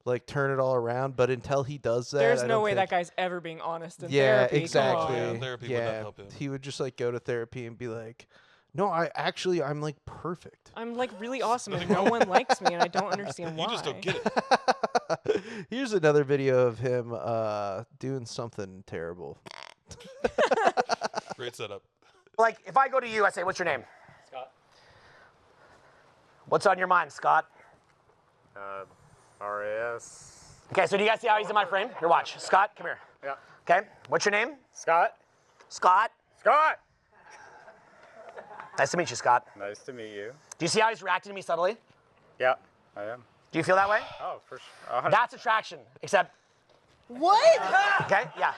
like turn it all around. But until he does that, There's I no don't way think, that guy's ever being honest in Yeah, therapy. Come exactly. on. Yeah, therapy would not help him. He would just like go to therapy and be like, "No, I'm like perfect." I'm like really awesome and no one likes me and I don't understand why. You just don't get it. Here's another video of him doing something terrible. Great setup. Like, if I go to you, I say, what's your name? Scott. What's on your mind, Scott? RAS. Okay, so do you guys see how he's in my frame? Here, watch. Scott, come here. Yeah. Okay, what's your name? Scott. Scott. Scott. Nice to meet you, Scott. Nice to meet you. Do you see how he's reacting to me subtly? Yeah, I am. Do you feel that way? Oh, for sure. That's attraction, except. What? Okay, yeah.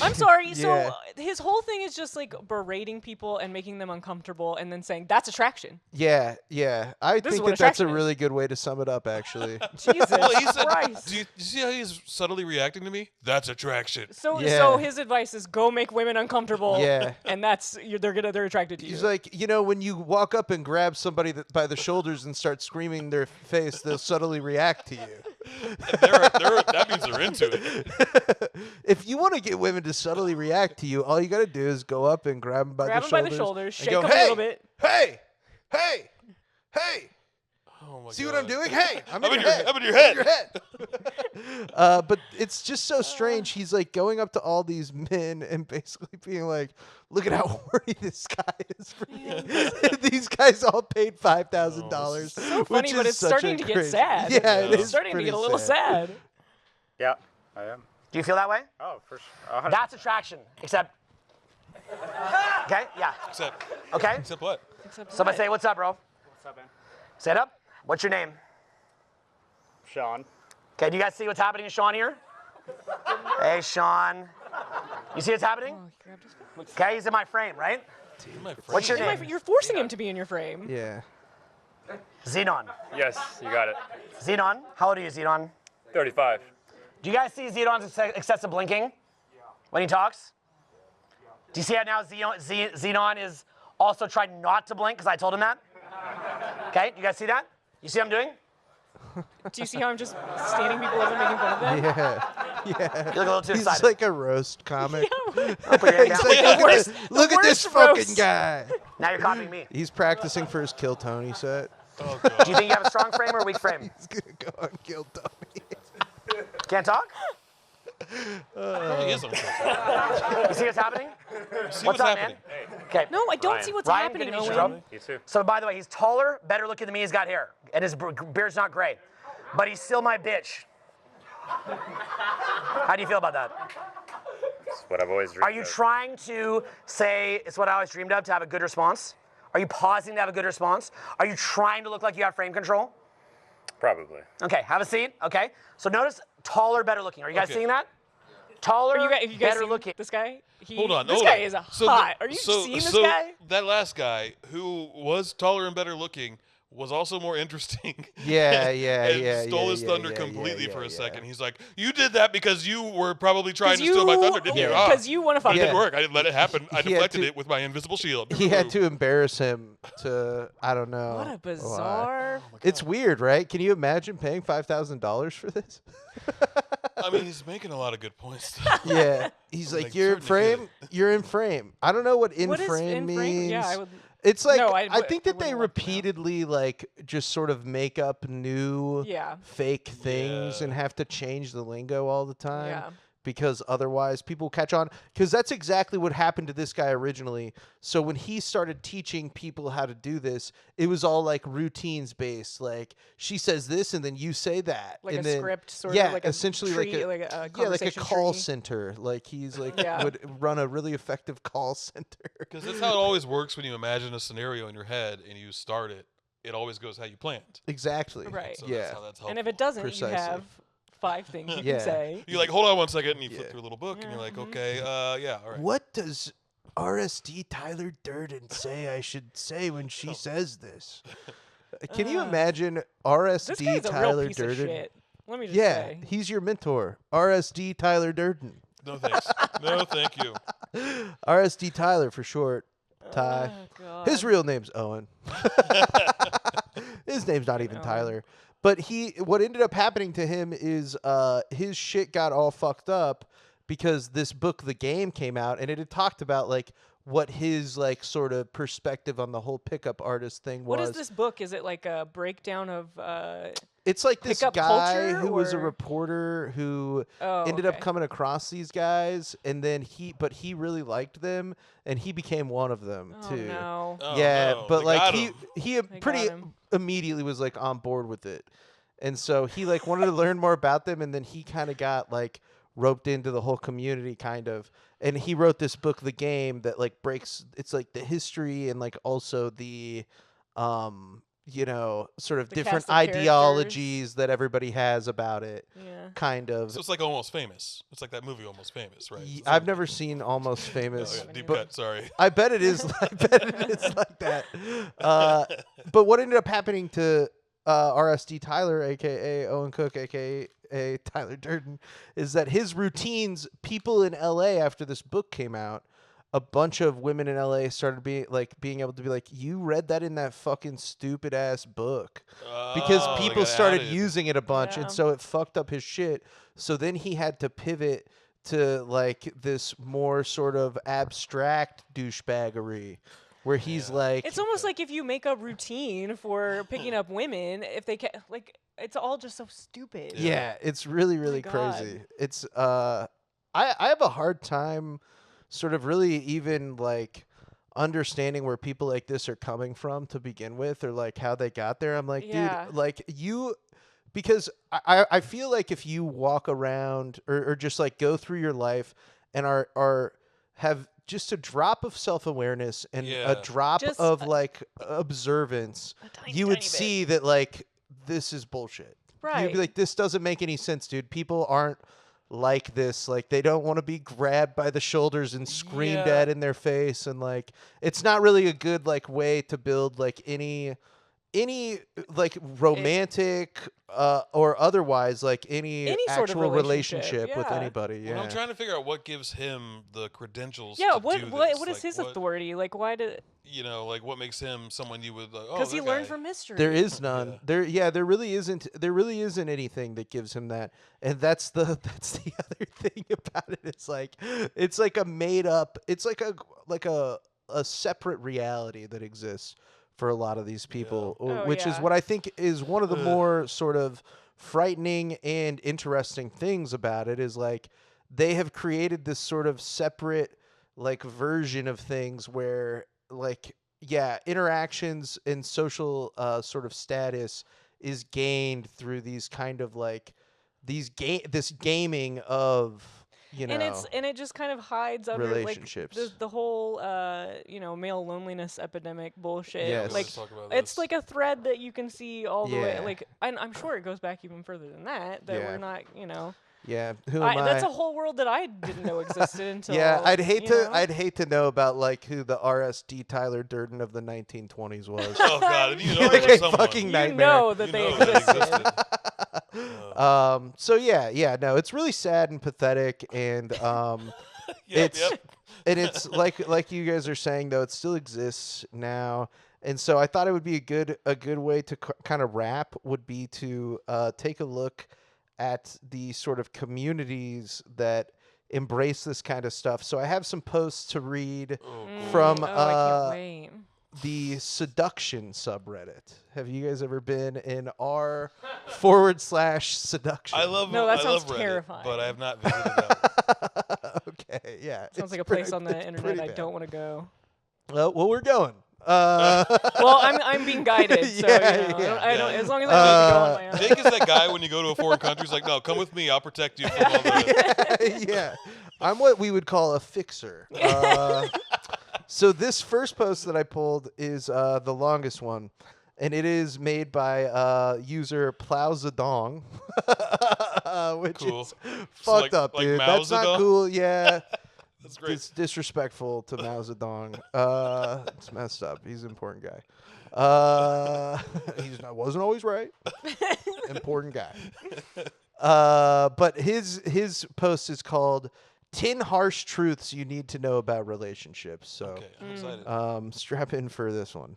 I'm sorry. Yeah. So his whole thing is just like berating people and making them uncomfortable and then saying that's attraction. Yeah. I This is think what that that's a attraction is. really good way to sum it up, actually. Jesus Well, he said, Christ. do you see how he's subtly reacting to me? That's attraction. So Yeah. his advice is go make women uncomfortable. Yeah. And they're attracted to you. He's like, when you walk up and grab somebody by the shoulders and start screaming their face, they'll subtly react to you. That means they're into it. If you want to get women to subtly react to you, all you got to do is go up and grab them by Grab the 'em by shoulders. the shoulders, and shake go, 'em a hey, little bit." Hey, Oh my see God. what I'm doing? Hey, I'm I'm in in your your- head. I'm in your head. But it's just so strange. He's like going up to all these men and basically being like, "Look at how horny this guy is for you." These guys all paid $5,000. so funny, but it's starting to get sad. Yeah, it It's is starting to pretty get a little sad. Yeah, I am. Do you feel that way? Oh, for sure. That's attraction, except. Okay, yeah. Okay. Except what? Somebody say, what's up, bro? What's up, man? Say it up. What's your name? Sean. Okay, do you guys see what's happening to Sean here? Hey, Sean. You see what's happening? Okay, he's in my frame, right? What's your name? You're forcing him to be in your frame. Yeah. Xenon. Yes, you got it. Xenon. How old are you, Xenon? 35. Do you guys see Xenon's excessive blinking when he talks? Do you see how now Xenon is also trying not to blink because I told him that? Okay, you guys see that? You see what I'm doing? Do you see how I'm just standing people up and making fun of them? Yeah. You look a little too He's excited. like a roast comic. I'll put your hand He's down. like, look at this worst fucking roast. guy. Now you're copying me. He's practicing for his Kill Tony set. Oh God. Do you think you have a strong frame or a weak frame? He's gonna go on Kill Tony. Can't talk? He is on the You see what's happening? See What's up, happening. man? Okay. No, I don't Ryan. see what's Ryan, happening, good to meet you, Owen. bro. You too. So, by the way, he's taller, better looking than me. He's got hair, and his beard's not gray. But he's still my bitch. How do you feel about that? It's what I've always dreamed Are you of. trying to say it's what I always dreamed of to have a good response? Are you pausing to have a good response? Are you trying to look like you have frame control? Probably. Okay, have a seat. Okay. So notice taller, better looking. Are you guys Okay. seeing that? Taller, Are you guys better seen looking. this guy? Hold on. This hold guy on. is So hot. Are you seeing this guy? That last guy, who was taller and better looking, was also more interesting. Yeah, and stole his thunder completely for a second. He's like, "You did that because you were probably trying to steal my thunder, didn't you?" Ah. Because you want to fuck It Yeah. didn't work. I didn't let it happen. I He had deflected to- it with my invisible shield. He had to embarrass him to, I don't know. What a why. bizarre. It's weird, right? Can you imagine paying $5,000 for this? I mean, he's making a lot of good points. Yeah. He's like, Like, you're in starting to get frame? You're in frame. I don't know what in What is frame in means. frame? Yeah, I would. It's like, No, I think that they wouldn't want to know. repeatedly, like, just sort of make up new Yeah. fake things Yeah. and have to change the lingo all the time. Yeah. Because otherwise people catch on. Because that's exactly what happened to this guy originally. So when he started teaching people how to do this, it was all like routines based. Like she says this and then you say that. Like and a then, script, sort yeah, of like a essentially tree, like a like a conversation call tree. center. Like he's like Yeah. would run a really effective call center. Because that's how it always works when you imagine a scenario in your head and you start it. It always goes how you planned. Exactly. Right. So Yeah. that's how that's And if helpful. it doesn't, Precisely. you have 5 things you Yeah. can say. You're like, hold on one second, and you flip Yeah. through a little book, and you're like, Mhm. okay, yeah, all right. What does RSD Tyler Durden say I should say when she says this? Can you imagine This RSD guy's a Tyler real piece of Durden? shit. Let me just Yeah, say. he's your mentor, RSD Tyler Durden. No thanks. No, thank you. RSD Tyler for short. Ty. Oh, God. His real name's Owen. His name's not even Owen. Tyler. But what ended up happening to him is his shit got all fucked up because this book, The Game, came out, and it had talked about like what his like sort of perspective on the whole pickup artist thing was. What is this book? Is it like a breakdown of It's like this pickup guy culture, who was a or- reporter who Oh, ended up okay. coming across these guys, and then he really liked them, and he became one of them Oh, too. no. Oh, Yeah, no, but they like got he him. he They pretty got him. immediately was like on board with it, and so he like wanted to learn more about them, and then he kind of got like roped into the whole community kind of, and he wrote this book, The Game, that like breaks. It's like the history and like also the sort of The different cast of characters. ideologies that everybody has about it, Yeah. kind of. So it's like Almost Famous. It's like that movie Almost Famous, right? It's I've like- never seen Almost Oh, Famous. yeah, deep but cut. Sorry. I bet it is. I bet it is like that. But what ended up happening to RSD Tyler, a.k.a. Owen Cook, a.k.a. Tyler Durden, is that his routines, people in L.A. after this book came out, a bunch of women in L.A. started being able to be like, you read that in that fucking stupid ass book. Because Oh, they people got started outed. using it a bunch, Yeah. and so it fucked up his shit. So then he had to pivot to like this more sort of abstract douchebaggery, where he's like, It's almost like if you make a routine for picking up women, if they can, like, it's all just so stupid. yeah, it's really really God. crazy. It's I have a hard time sort of really even like understanding where people like this are coming from to begin with, or like how they got there. I'm like, Yeah. dude, like because I feel like if you walk around or just like go through your life and are have just a drop of self-awareness and Yeah. a drop Just of a- like observance, tiny, you would tiny bit. see that like this is bullshit. You'd Right. be like, this doesn't make any sense, dude. People aren't like this. Like, they don't want to be grabbed by the shoulders and screamed Yeah. at in their face. And like, it's not really a good like way to build like any like romantic or otherwise like any sort of actual relationship, with yeah. anybody. Yeah. Well, I'm trying to figure out what gives him the credentials. Yeah, to what do what this. what is Like, his what- authority? Like, why did? You know, like what makes him someone you would like? Oh, Because he that learned guy. from history. There is none. Yeah. There really isn't anything that gives him that. And that's the other thing about it. It's like a made up, it's like a separate reality that exists for a lot of these people, Oh, which is yeah. what I think is one of the more sort of frightening and interesting things about it, is like they have created this sort of separate like version of things where like interactions and social sort of status is gained through these kind of like this gaming of and it just kind of hides under relationships. like the whole male loneliness epidemic bullshit. Yes. Like Let's talk about it's this. like a thread that you can see all the way. Yeah. Like I'm sure it goes back even further than that. That Yeah. we're not, yeah, who am I? That's a whole world that I didn't know existed until. Yeah, I'd hate to know? I'd hate to know about like who the RSD Tyler Durden of the 1920s was. Oh God! And you know Like there was a someone. fucking You nightmare. know that You they know that existed. So no, it's really sad and pathetic, and Yep, it's yep. and it's like you guys are saying though, it still exists now, and so I thought it would be a good way to kind of wrap would be to take a look at the sort of communities that embrace this kind of stuff. So I have some posts to read from Oh, I can't wait. the seduction subreddit. Have you guys ever been in r/seduction? I love. No, that I sounds love Reddit, terrifying. but I have not visited that. Okay, yeah. Sounds it's like a place pretty- on the it's internet pretty I bad. don't want to go. Well, we're going. Well, I'm being guided, so Yeah, I don't, yeah. as long as I don't need to go on my own. Jake is that guy when you go to a foreign country. He's like, no, come with me. I'll protect you from all the. Yeah, I'm what we would call a fixer. So this first post that I pulled is the longest one, and it is made by user Plowzadong, which Cool. is So fucked up, like dude. Mao That's not Zedong? cool. Yeah. That's great. It's disrespectful to Mao Zedong. It's messed up. He's an important guy. Wasn't always right. Important guy. But his post is called 10 Harsh Truths You Need to Know About Relationships. So Okay, I'm excited. strap in for this one.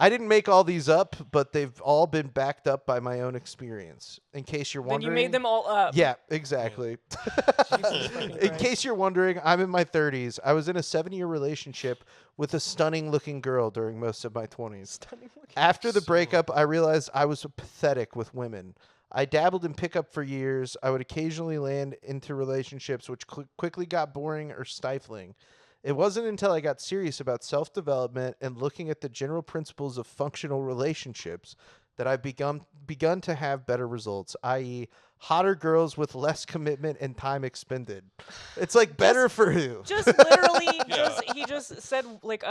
I didn't make all these up, but they've all been backed up by my own experience. In case you're Then wondering. you made them all up. Yeah, exactly. fucking In Christ. case you're wondering, I'm in my 30s. I was in a 7-year relationship with a stunning-looking girl during most of my 20s. After the breakup, I realized I was pathetic with women. I dabbled in pickup for years. I would occasionally land into relationships which quickly got boring or stifling. It wasn't until I got serious about self-development and looking at the general principles of functional relationships that I've begun to have better results, i.e., hotter girls with less commitment and time expended. It's like better for who? Just literally, he just said like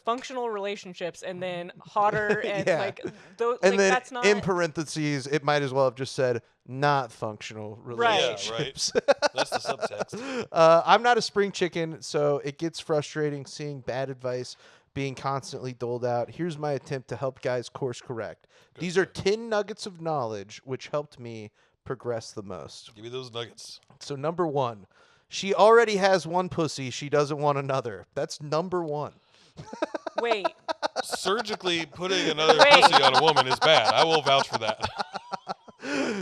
functional relationships and then hotter and Yeah. like those. And like, then that's not. in parentheses, it might as well have just said not functional Right. Yeah, relationships. right. That's the subtext. I'm not a spring chicken, so it gets frustrating seeing bad advice being constantly doled out. Here's my attempt to help guys course correct. These are 10 nuggets of knowledge which helped me progress the most. Give me those nuggets. So number 1, she already has one pussy. She doesn't want another. That's number 1. Wait. Surgically putting another Wait. pussy on a woman is bad. I will vouch for that.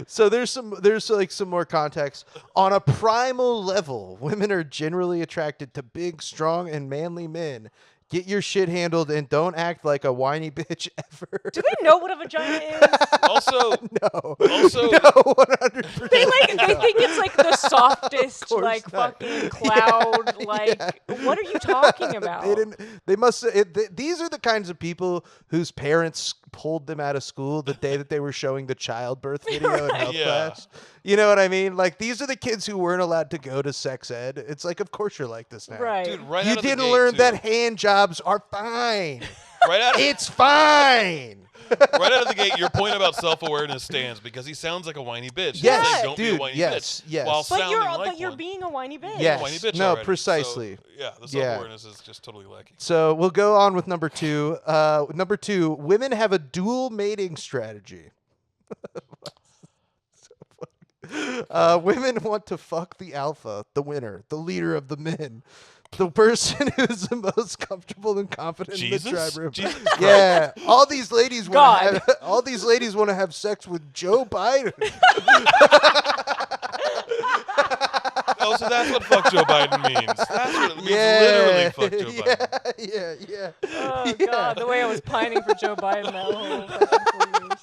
So there's like some more context. On a primal level, women are generally attracted to big, strong, and manly men. Get your shit handled and don't act like a whiny bitch ever. Do they know what a vagina is? Also, No. also, No, 100%. They think it's like the softest course like not. fucking cloud. Like, what are you talking about? They didn't. They must. These are the kinds of people whose parents pulled them out of school the day that they were showing the childbirth video in health Yeah. class. You know what I mean? Like these are the kids who weren't allowed to go to sex ed. It's like, of course you're like this now. Right. dude, right You out of the didn't gate, learn too. that hand jobs are fine. Right out of, It's fine. right out of the gate, your point about self-awareness stands because he sounds like a whiny bitch. He's Yes, saying, don't be dude, a whiny yes, bitch. yes. While but sounding like you're one. being a whiny bitch. Yes. Whiny bitch No, already. precisely. So, yeah, the Yeah. self-awareness is just totally lacking. So we'll go on with number 2. Number 2, women have a dual mating strategy. Women want to fuck the alpha, the winner, the leader of the men, the person who's the most comfortable and confident Jesus? in the tribe room. Jesus Yeah, all these ladies God. want to have sex with Joe Biden. Oh, so that's what fuck Joe Biden means. That's what it means. Literally fuck Joe Biden. Yeah. Oh God, the way I was pining for Joe Biden that whole fucking 4 years.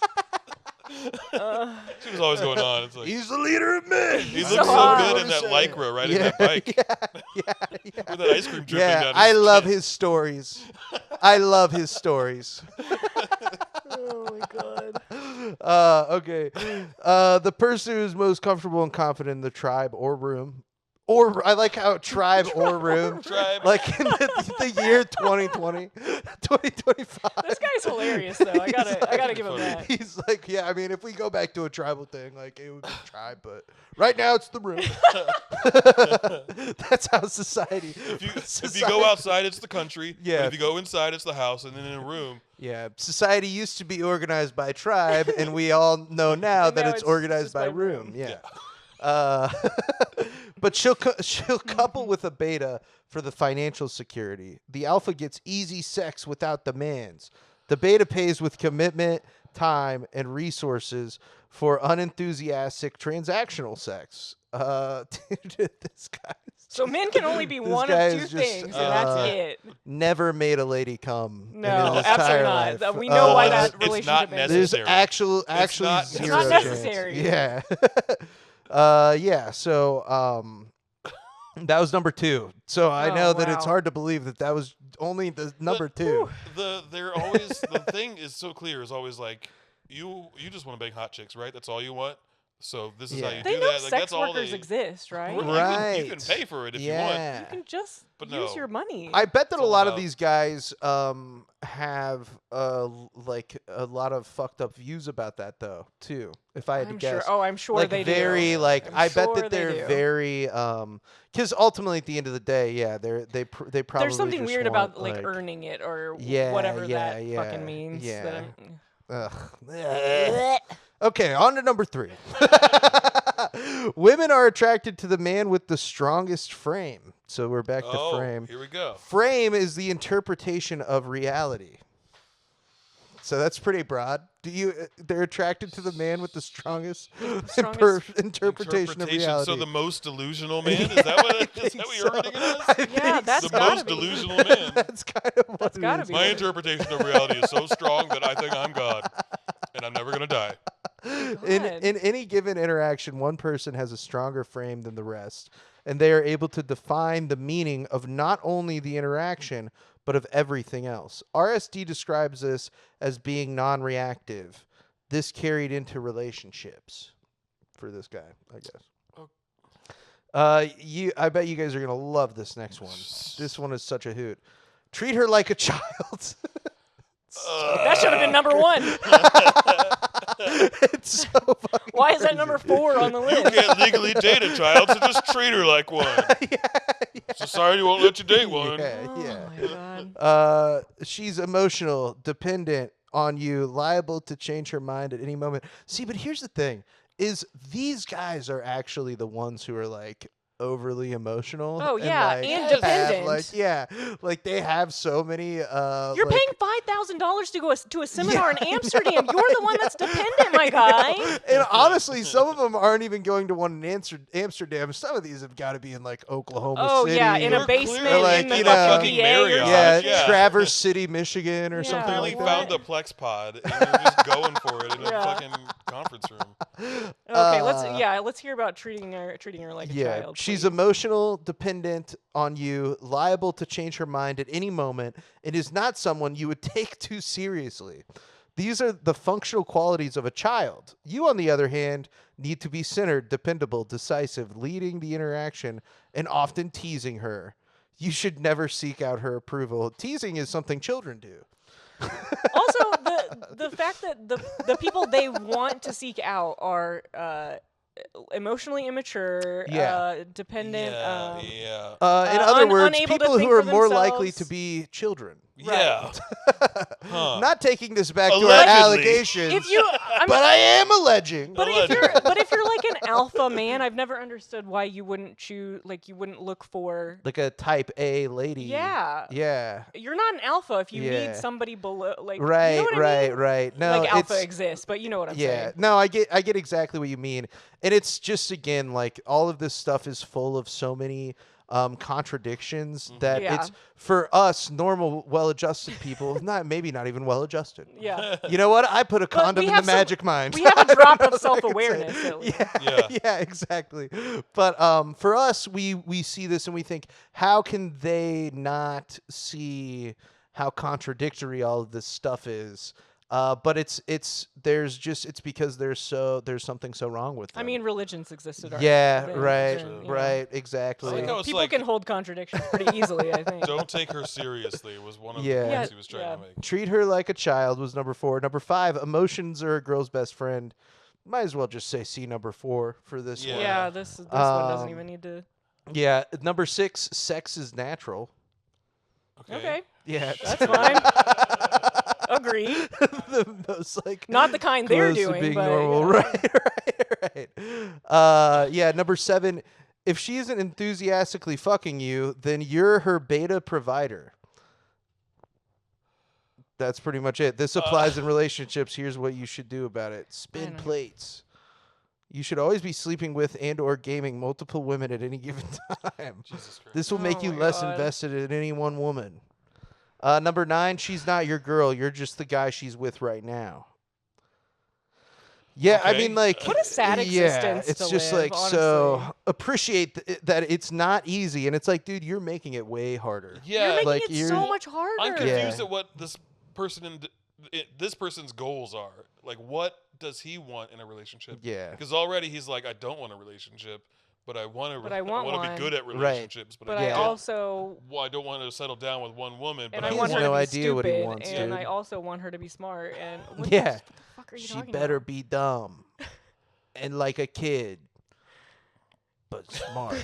She was always going on. It's like, He's the leader of men. he so looks so hot. good in that lycra riding that bike Yeah. with that ice cream dripping Yeah, down I his love chin. his stories. I love his stories. Oh my God. Okay. The person who's most comfortable and confident in the tribe or room. Or I like how tribe or room. Tribe. Like in the year 2020, 2025. This guy's hilarious though. I gotta give him that. He's like, yeah, I mean, if we go back to a tribal thing, like it would be tribe, but right now it's the room. That's how society. If you go outside, it's the country. Yeah. But if you go inside, it's the house. And then in a room, Yeah, society used to be organized by tribe, and we all know now And that now it's it's organized just by by room. room. Yeah. But she'll couple with a beta for the financial security. The alpha gets easy sex without demands. The beta pays with commitment, time, and resources for unenthusiastic transactional sex. Dude, this guy. So men can only be This one guy of two is just, things, and that's it. Never made a lady come. in No, his absolutely entire not. life. We know why It's- that it's relationship not ended. There's necessary. actually not zero It's not chance. necessary. Yeah. Yeah. So that was number 2. So I Oh, know that it's wow. hard to believe that was only the number 2. they're always the thing is so clear. Is always like you just want to bang hot chicks, right? That's all you want. So this is how you They do know that. Like, sex that's all workers they, exist, right? Right. You can pay for it if you Yeah. You can just But use no. your money. I bet that It's a all lot of about- these guys have like a lot of fucked up views about that though too. If I had to I'm guess, sure. Oh, I'm sure like they very do. like I'm I bet sure that they they're do. very because ultimately at the end of the day, yeah, they probably There's something just weird want, about like earning it or Yeah, whatever yeah, that yeah, fucking means. yeah. That Ugh. Okay, on to number 3. Women are attracted to the man with the strongest frame. So we're back to frame. Here we go. Frame is the interpretation of reality. So that's pretty broad. They're attracted to the man with the strongest, interpretation of reality. So the most delusional man? Is that what you're reading it as? Yeah, that's The gotta most be. delusional man. That's kind of what That's it gotta is. be. My interpretation of reality is so strong that I think I'm God, and I'm never gonna die. In God. any given interaction, one person has a stronger frame than the rest, and they are able to define the meaning of not only the interaction, but of everything else. RSD describes this as being non-reactive. This carried into relationships for this guy, I guess. I bet you guys are gonna love this next one. This one is such a hoot. Treat her like a child. That should have been number 1. It's so fucking Why is that crazy. number 4 on the You list? can't legally date a child, so just treat her like one. Society won't let you date one. Yeah. Oh my god. She's emotional, dependent on you, liable to change her mind at any moment. See, but here's the thing: is these guys are actually the ones who are like overly emotional. Oh, yeah, like, and have, dependent. like they have so many. You're like, paying $5,000 to go to a seminar in Amsterdam. You're the one that's dependent, my guy. And honestly, some of them aren't even going to one in Amsterdam. Some of these have got to be in like Oklahoma Oh City. yeah, in They're a basement clearly like, in the you know, fucking fucking PA or Marriott. Yeah, something. Yeah. Traverse City, Michigan, or Yeah, something Finally like what? that. found a Plex pod, and you're just going for it in a Yeah. fucking conference room. Okay, let's hear about treating her like a Yeah, child. she's please. emotional, dependent on you, liable to change her mind at any moment, and is not someone you would take too seriously. These are the functional qualities of a child. You, on the other hand, need to be centered, dependable, decisive, leading the interaction, and often teasing her. You should never seek out her approval. Teasing is something children do. Also, the fact that the people they want to seek out are emotionally immature, Yeah. dependent. Yeah. In other words, unable to people think who are for more likely to themselves. be children. Yeah. Huh. Not taking this back to our Allegedly. allegations, If you, but I am alleging. But if you're like an alpha man, I've never understood why you wouldn't choose, like you wouldn't look for. Like a type A lady. Yeah. Yeah. You're not an alpha if you Yeah. need somebody below, like Right, you know what I mean? right. No, like alpha it's, exists, but you know what I'm yeah. saying. No, I get exactly what you mean. And it's just, again, like all of this stuff is full of so many contradictions that Yeah. it's for us normal, well-adjusted people, maybe not even well-adjusted. Yeah. You know what? I put a But condom we in the have some- magic mind. We have a drop of That's all I can say. self-awareness. At least. Yeah, Yeah. yeah, exactly. But for us, we see this and we think, how can they not see how contradictory all of this stuff is? But it's because there's something so wrong with them. I mean, religions existed. yeah, already, right, you know. right, exactly. I like how it's People like, can hold contradictions pretty easily, I think. don't take her seriously was one of Yeah. the Yeah, points he was trying yeah. to make. Treat her like a child was number 4. Number 5, emotions are a girl's best friend. Might as well just say C number 4 for this Yeah. one. Yeah, this one doesn't Um, even need to. Yeah, number 6, sex is natural. Okay, Yeah, that's fine. Agree. the most like Not the kind they're close to doing, being but normal. yeah. Right. Yeah, number 7, if she isn't enthusiastically fucking you, then you're her beta provider. That's pretty much it. This applies in relationships. Here's what you should do about it. Spin know. plates. You should always be sleeping with and or gaming multiple women at any given time. Jesus Christ. This will make Oh you my less God. invested in any one woman. Number 9, she's not your girl. You're just the guy she's with right now. Yeah, I Okay. mean, like, What a sad yeah, existence it's to just live, like so. honestly. Appreciate that it's not easy, and it's like, dude, you're making it way harder. Yeah. You're making like, it you're- so much harder. I'm confused Yeah. at what this person this person's goals are. Like, what does he want in a relationship? Yeah. Because already he's like, I don't want a relationship, but I want to. But I want to one. be good at relationships. But I I don't. also Well, I don't want to settle down with one woman. and But I He want has her no to be idea what he stupid, wants, and dude. I also want her to be smart. And what Yeah. the fuck are you She talking better about? be dumb and like a kid, but smart.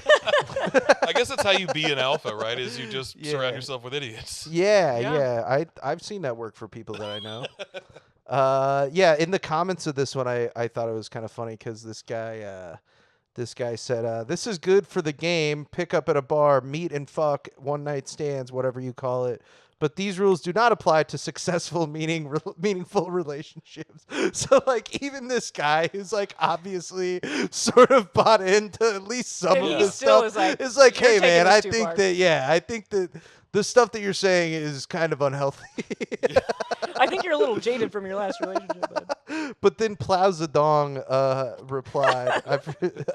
I guess that's how you be an alpha, right? Is you just Yeah. surround yourself with idiots. Yeah, Yeah. yeah. I've seen that work for people that I know. Yeah, in the comments of this one, I thought it was kind of funny because this guy said, "This is good for the game. Pick up at a bar, meet and fuck, one night stands, whatever you call it. But these rules do not apply to successful, meaningful relationships." So, like, even this guy who's like obviously sort of bought into at least some And of he this still stuff is like, like, "You're "Hey, taking man, this I too think far." that the stuff that you're saying is kind of unhealthy." I think you're a little jaded from your last relationship, bud. But then Plowzadong replied,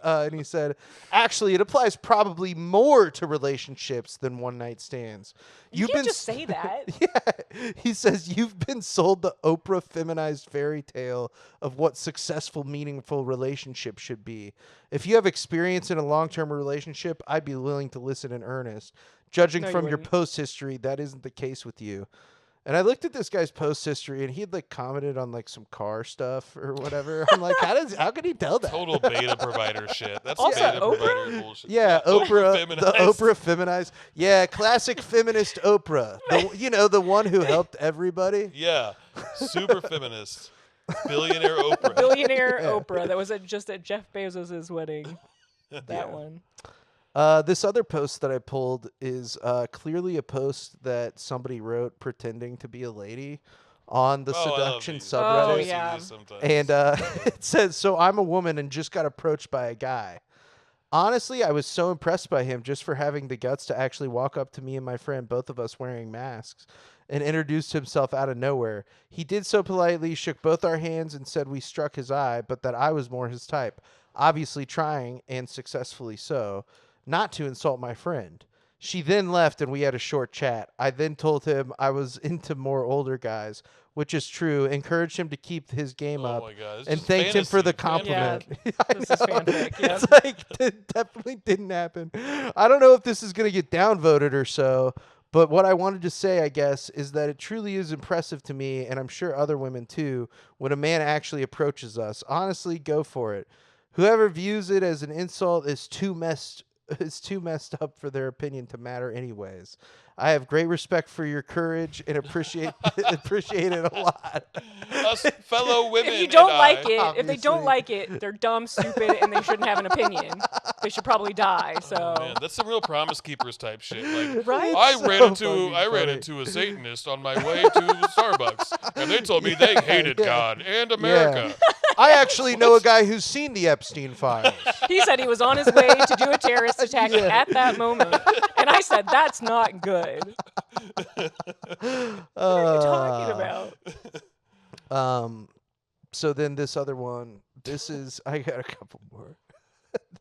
and he said, "Actually, it applies probably more to relationships than one night stands. You can't just say that. Yeah, he says you've been sold the Oprah feminized fairy tale of what successful, meaningful relationship should be. If you have experience in a long-term relationship, I'd be willing to listen in earnest. Judging No, you from your wouldn't. post history, that isn't the case with you." And I looked at this guy's post history, and he had like commented on like some car stuff or whatever. I'm like, how can he tell that? Total beta provider shit. That's Also, beta Oprah? provider bullshit. Yeah, Oprah, the feminized. Oprah feminized. Yeah, classic feminist Oprah. The one who helped everybody. Yeah, super feminist. Billionaire Oprah. Billionaire Oprah. That was just at Jeff Bezos' wedding. That one. This other post that I pulled is clearly a post that somebody wrote pretending to be a lady on the Oh, I love seduction these. subreddit. Oh, I see yeah. these sometimes. And it says, "So I'm a woman and just got approached by a guy. Honestly, I was so impressed by him just for having the guts to actually walk up to me and my friend, both of us wearing masks, and introduced himself out of nowhere. He did so politely, shook both our hands, and said we struck his eye, but that I was more his type. Obviously trying, and successfully so, not to insult my friend. She then left and we had a short chat. I then told him I was into more older guys, which is true, encouraged him to keep his game Oh up, my God, it's and just thanked him for the fantasy. compliment." Yeah, I this is know. fanfic, yeah. It's like, it definitely didn't happen. I don't know if this is going to get downvoted or so, but what I wanted to say, I guess, is that it truly is impressive to me, and I'm sure other women too, when a man actually approaches us. Honestly, go for it. Whoever views it as an insult is too messed up for their opinion to matter anyways. I have great respect for your courage and appreciate it a lot. Us fellow women. If you don't and like I, it, if they don't obviously. like it, they're dumb, stupid, and they shouldn't have an opinion. They should probably die. So. Man, that's some real Promise Keepers type shit. Like, Right? I So ran fucking ran funny. into a Satanist on my way to Starbucks, and they told me they hated yeah. God and America. I actually know a guy who's seen the Epstein files. He said he was on his way to do a terrorist attack at that moment. And I said, that's not good. What are you talking about? So then this other one, I got a couple more.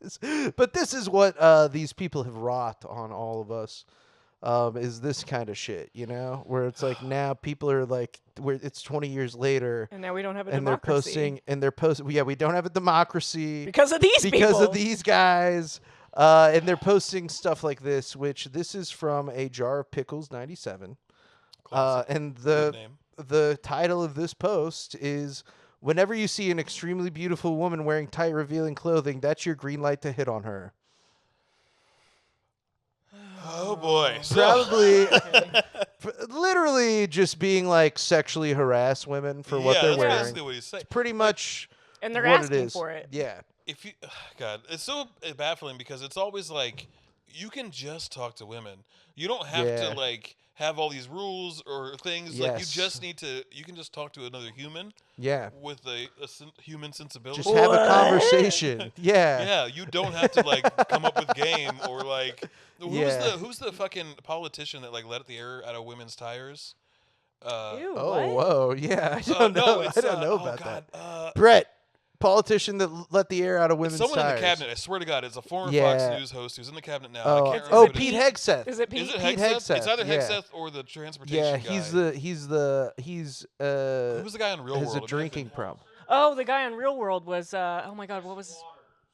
This is what these people have wrought on all of us. Is this kind of shit, where it's like now people are like, where it's 20 years later, And now we don't have a and democracy. they're posting, yeah, we don't have a democracy Because of these because people. of these guys, and they're posting stuff like this, which this is from a Jar of Pickles 97, and Good name. the title of this post is, "Whenever you see an extremely beautiful woman wearing tight, revealing clothing, that's your green light to hit on her." Oh boy. So, Probably, literally just being like sexually harass women for what yeah, they're that's wearing. basically what he's saying. Pretty much And they're what asking it is. for it. Yeah. If you, God, it's so baffling because it's always like you can just talk to women. You don't have Yeah. to like have all these rules or things. Like you Yes. just need to. You can just talk to another human Yeah. with a human sensibility. Just have a conversation. Yeah. Yeah, you don't have to like come up with game or like Yeah. who's the fucking politician that like let the air out of women's tires? Ew, Oh, what? whoa. Yeah. I don't know. it's, I don't know oh about God, that. Brett, politician that let the air out of women's someone tires. in the cabinet. I swear to God, it's a former Yeah. Fox News host who's in the cabinet now. I Oh, can't oh, remember. Pete his- Hegseth. Is it Pete? Is it Pete Hegseth? Hegseth, It's either yeah. Hegseth or the transportation Yeah, guy. he's Who's the guy on Real has World? a drinking problem. Oh, the guy on Real World was. Oh my God, what was?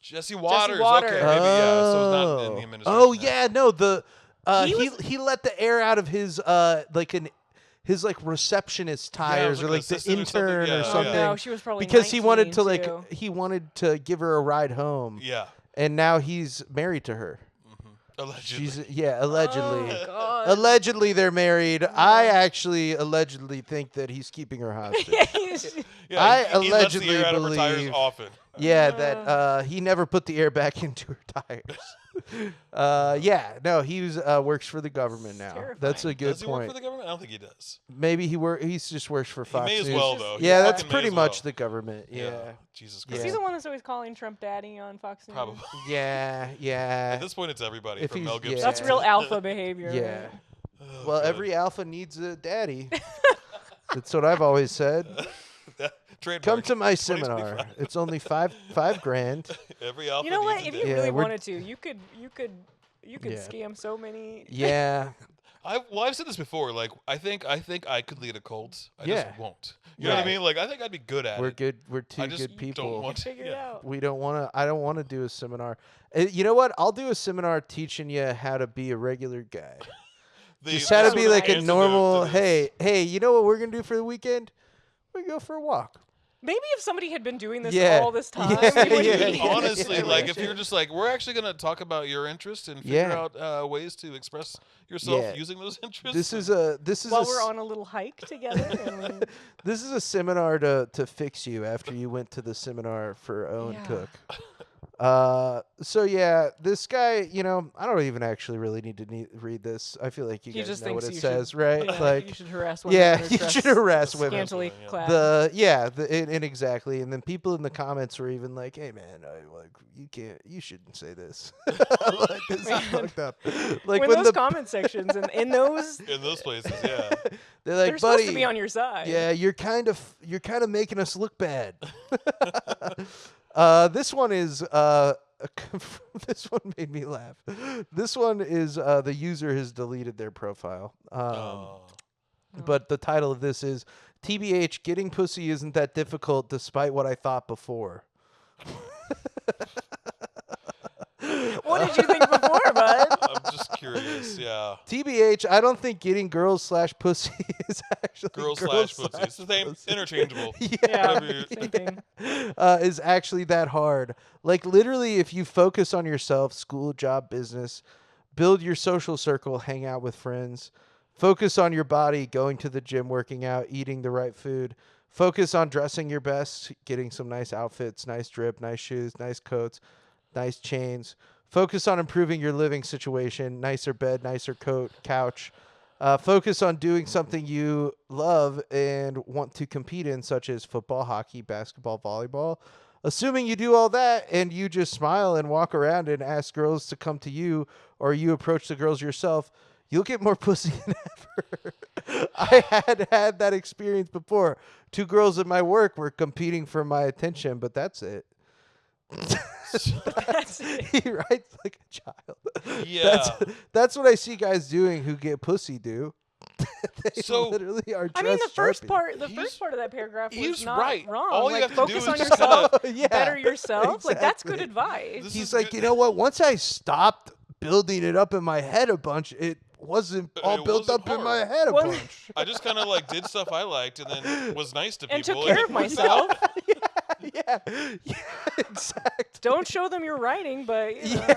Jesse Waters. Waters. Okay, maybe yeah. So it's not in the administration. Oh now. yeah, no, the He he let the air out of his his like receptionist tires like or an like the assistant or something. intern Yeah, or yeah. something. Oh no, she was probably because he wanted 19 to like too. he wanted to give her a ride home. Yeah. And now he's married to her. Allegedly. Allegedly. Oh God. Allegedly they're married. I actually allegedly think that he's keeping her hostage. Yeah, I he lets the allegedly air out of her tires believe- often. Yeah, that he never put the air back into her tires. No, he's works for the government now. That's a good Does he work point. for the government? I don't think he does. Maybe he's just works for Fox may as News. well, though. He Yeah, that's fucking may pretty as much well. the government. Yeah. Jesus Yeah. Christ. He's the one that's always calling Trump daddy on Fox News. Probably. Yeah, At this point, it's everybody If from he's- Mel Gibson. yeah. That's real alpha behavior. Yeah. right? Well, God. every alpha needs a daddy. That's what I've always said. Trademark. Come to my 2025. seminar. It's only five grand. Every alpha You know what? needs If a you daddy. really we're- wanted to, you could Yeah. scam so many. Yeah. I've said this before. Like, I think I could lead a cult. I Yeah. just won't. You know what I Right. mean? Like, I think I'd be good at We're it. good. We're two I just good people. don't want to. Figure it out. We don't want to. I don't want to do a seminar. You know what? I'll do a seminar teaching you how to be a regular guy. Just how to be like a normal. Hey, you know what we're gonna do for the weekend? We go for a walk. Maybe if somebody had been doing this Yeah. all this time, Yeah, we wouldn't yeah, be yeah. Honestly, like if Yeah. you're just like, we're actually gonna talk about your interest and figure Yeah. out ways to express yourself Yeah. using those interests. This is a while a we're s- on a little hike together. And this is a seminar to fix you after you went to the seminar for Owen Yeah. Cook. So yeah, this guy, I don't even actually really need to read this. I feel like you He guys just know what thinks it you should- says, right? yeah, Like you should harass women. yeah, that are you dressed should harass women. Scantily Yeah. clad. And exactly, and then people in the comments were even like, "Hey man, you shouldn't say this. Like, this is Man. fucked up." Like when when those the comment sections and in those, in those places, yeah. they're like, they're supposed "Buddy, to be on your side. yeah, you're kind of making us look bad." This one is this one made me laugh. This one is the user has deleted their profile. But the title of this is TBH, getting pussy isn't that difficult despite what I thought before. What did you think before, bud? I'm just curious. Yeah. TBH, I don't think getting girls/pussy is actually Girl/pussy. It's the same. Interchangeable. Yeah, Whatever you- same thing. Is actually that hard. Like literally, if you focus on yourself, school, job, business, build your social circle, hang out with friends, focus on your body, going to the gym, working out, eating the right food, focus on dressing your best, getting some nice outfits, nice drip, nice shoes, nice coats, nice chains. Focus on improving your living situation, nicer bed, nicer coat, couch. Focus on doing something you love and want to compete in, such as football, hockey, basketball, volleyball. Assuming you do all that and you just smile and walk around and ask girls to come to you, or you approach the girls yourself, you'll get more pussy than ever. I had that experience before. 2 girls at my work were competing for my attention, but that's it. That's it. He writes like a child. Yeah. That's what I see guys doing who get pussy do. They So- literally are I mean, the dressed first Sharpie. part, the He's- first part of that paragraph was he's not right. wrong. All you like, have to do focus is on just yourself, Yeah, better yourself. Like that's good exactly. advice. This He's is like, good. you know what? Once I stopped building it up in my head a bunch, it wasn't all It built wasn't up in my hard. head a Well- bunch. I just kind of like did stuff I liked and then was nice to and people. took care of myself. yeah, exactly. Don't show them your writing, but you know.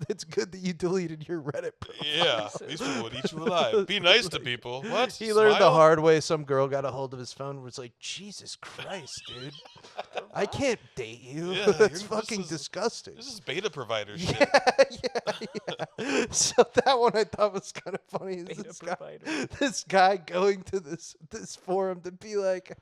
It's good that you deleted your Reddit profile. Yeah, these people would eat you alive. Be nice to people. What? He learned the Smile? hard way. Some girl got a hold of his phone and was like, Jesus Christ, dude. I can't date you. Yeah, That's this fucking is- disgusting. This is beta provider shit. yeah. So that one I thought was kind of funny. Is Beta this guy, provider. this guy going to this forum to be like,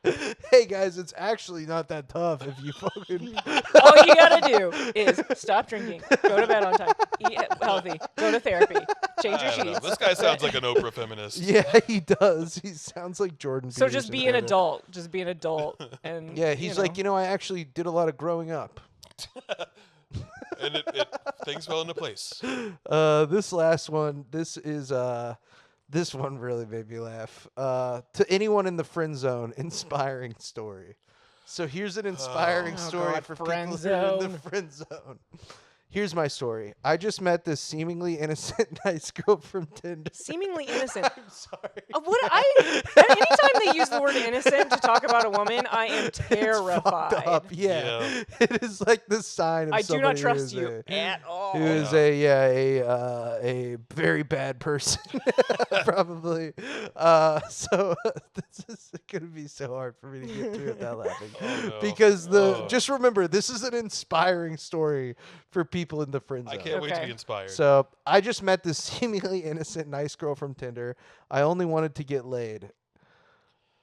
hey guys, it's actually not that tough if you fucking All you gotta do is stop drinking, go to bed on time, eat healthy, go to therapy, change your I don't know. sheets. This guy sounds like an Oprah feminist. Yeah, he does. He sounds like Jordan. So just Peterson be an kind of. adult. Just be an adult. And Yeah, he's like, I actually did a lot of growing up. And things fell into place. This last one, this is This one really made me laugh. To anyone in the friend zone, inspiring story. So here's an inspiring story God, for friend people who are in zone. the friend zone. Here's my story. I just met this seemingly innocent, nice girl from Tinder. Seemingly innocent. I'm sorry. Anytime they use the word innocent to talk about a woman, I am It's terrified. fucked up. Yeah. Yeah. It is like the sign of I do somebody not who trust is you at all. who is a very bad person, probably. So this is gonna be so hard for me to get through without laughing, no. because just remember, this is an inspiring story for people in the friend I zone. can't wait to Okay. be inspired. So I just met this seemingly innocent, nice girl from Tinder. I only wanted to get laid.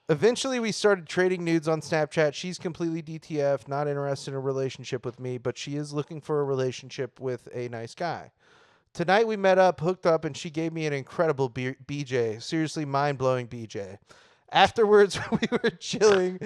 Eventually, we started trading nudes on Snapchat. She's completely DTF, not interested in a relationship with me, but she is looking for a relationship with a nice guy. Tonight, we met up, hooked up, and she gave me an incredible BJ. Seriously, mind-blowing BJ. Afterwards, we were chilling.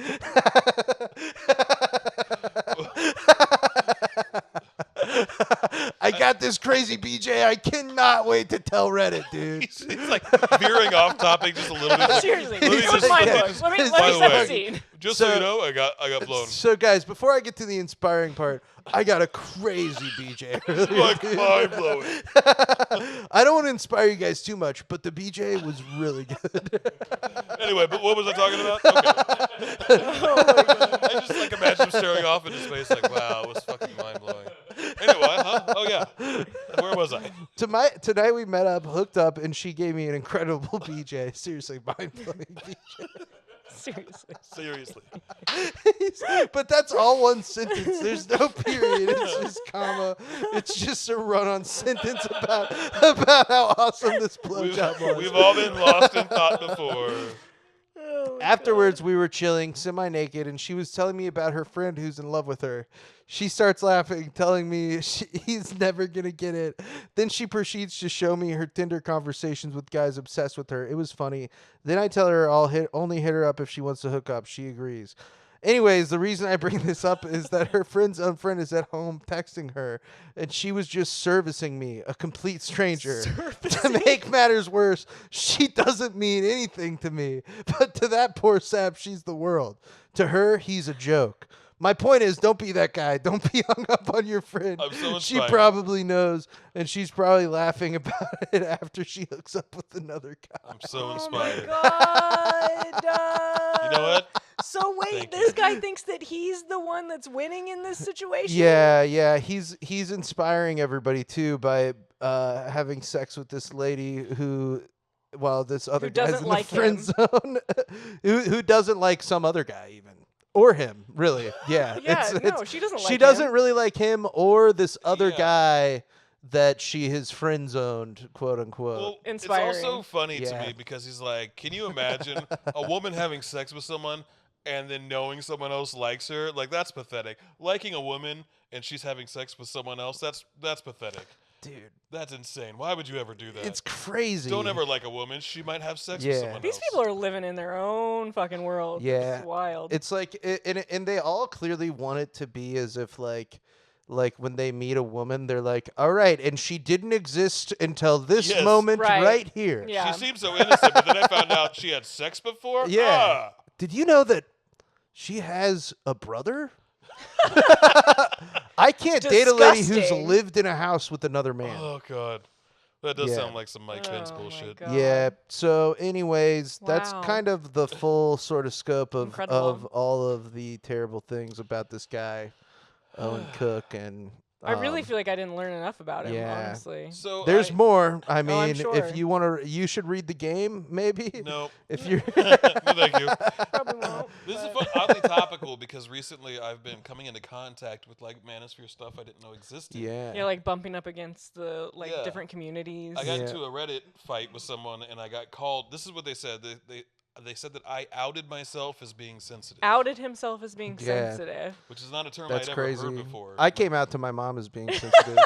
I got this crazy BJ. I cannot wait to tell Reddit, dude. He's like veering off topic just a little bit. Like, Seriously, let me it was just- my let me book. just- Let me by set the the way, scene. Just so So- you know, I got blown. So, guys, before I get to the inspiring part, I got a crazy BJ. Like mind blowing. I don't want to inspire you guys too much, but the BJ was really good. Anyway, but what was I talking about? Okay. I just like imagine him staring off into space, like, wow, it was fucking mind blowing. Anyway, huh? Oh yeah, where was I? Tonight we met up, hooked up, and she gave me an incredible BJ. Seriously, mind-blowing BJ. Seriously. Seriously. But that's all one sentence. There's no period. It's just comma. It's just a run-on sentence about how awesome this blowjob was. We've all been lost in thought before. Afterwards, we were chilling, semi-naked, and she was telling me about her friend who's in love with her. She starts laughing, telling me he's never going to get it. Then she proceeds to show me her Tinder conversations with guys obsessed with her. It was funny. Then I tell her I'll only hit her up if she wants to hook up. She agrees. Anyways, the reason I bring this up is that her friend's unfriend is at home texting her, and she was just servicing me, a complete stranger. To make matters worse, she doesn't mean anything to me, but to that poor sap, she's the world. To her, he's a joke. My point is, don't be that guy. Don't be hung up on your friend. I'm so She inspired. probably knows, and she's probably laughing about it after she hooks up with another guy. I'm so Oh inspired. my God. You know what? So wait, Thank this you. guy thinks that he's the one that's winning in this situation? Yeah, he's inspiring everybody too by having sex with this lady who, well, this other guy's doesn't in like the friend him. zone, who doesn't like some other guy even, or him, really. Yeah, Yeah, no, she doesn't She like doesn't him. really like him or this other Yeah. guy that she has friend zoned, quote unquote. Well, Inspiring. it's also funny to Yeah. me because he's like, can you imagine a woman having sex with someone and then knowing someone else likes her? Like, that's pathetic. Liking a woman and she's having sex with someone else, that's pathetic. Dude, That's insane. Why would you ever do that? it's crazy. Don't ever like a woman. She might have sex Yeah. with someone These else. people are living in their own fucking world. Yeah. It's wild. It's like, and they all clearly want it to be as if like when they meet a woman, they're like, all right, and she didn't exist until this Yes. moment Right. right here. Yeah. She seemed so innocent, but then I found out she had sex before. Yeah. Ah. Did you know that she has a brother? I can't date a lady who's Disgusting. lived in a house with another man. Oh God, that does Yeah. sound like some Mike Pence Oh, my bullshit. God. Yeah. So, anyways, that's Wow. kind of the full sort of scope of Incredible. all of the terrible things about this guy, Owen Cook, and I really feel like I didn't learn enough about him, yeah. honestly. So there's more. I I'm mean, sure. if you want to, you should read the game, maybe. No, If you're no, thank you. Probably won't. This is but- oddly topical because recently I've been coming into contact with like manosphere stuff I didn't know existed. yeah. You're like bumping up against the Yeah. different communities. I got Yeah. into a Reddit fight with someone and I got called. This is what they said. They said that I outed myself as being sensitive, Outed himself as being Yeah. sensitive. which is not a term That's I'd ever crazy. heard before. I came out to my mom as being sensitive.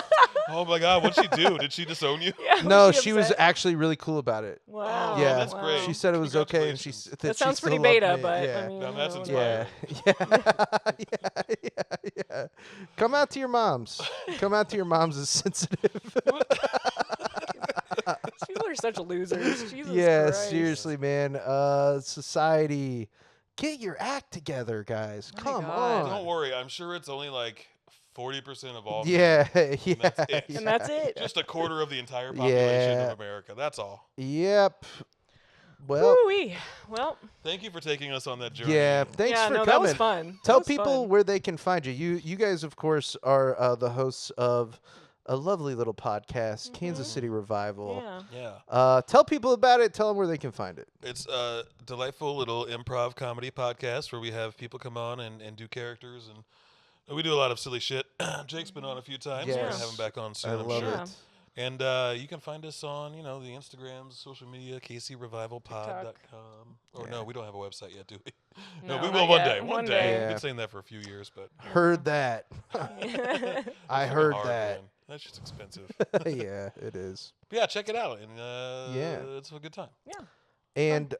Oh my God, what'd she do? Did she disown you? Yeah, No, was she was upset? actually really cool about it. Wow. Oh, Yeah, that's great. She said it was okay, and Congratulations. that That sounds she pretty still loved beta, me. but yeah. I mean, Now that's you know. Yeah, yeah. Come out to your moms. Come out to your moms as sensitive. These people are such losers. Jesus Yeah, Christ. seriously, man. Society, get your act together, guys. My Come God. on. Don't worry, I'm sure it's only like 40% of all men. Yeah, And yeah, that's it. And that's it. Just a quarter of the entire population Yeah. of America. That's all. Yep. Well, Woo-wee. Well, Thank you for taking us on that journey. yeah. Thanks yeah, for no, coming. that was fun. Tell That was people fun. where they can find you. You guys, of course, are the hosts of a lovely little podcast, Kansas City Revival. Yeah. Yeah. Tell people about it. Tell them where they can find it. It's a delightful little improv comedy podcast where we have people come on and do characters, and we do a lot of silly shit. Jake's been on a few times. We're Yes. gonna have him back on soon, I I'm love sure. Yeah. it. And you can find us on, the Instagrams, social media, kcrevivalpod.com. Or no, we don't have a website yet, do we? No, No, we will not one yet. day. One One day. day. We've Yeah. been saying that for a few years, but Heard that. I heard hard, that. man. That's just expensive. Yeah, it is. But yeah, check it out, and Yeah. it's a good time. Yeah. And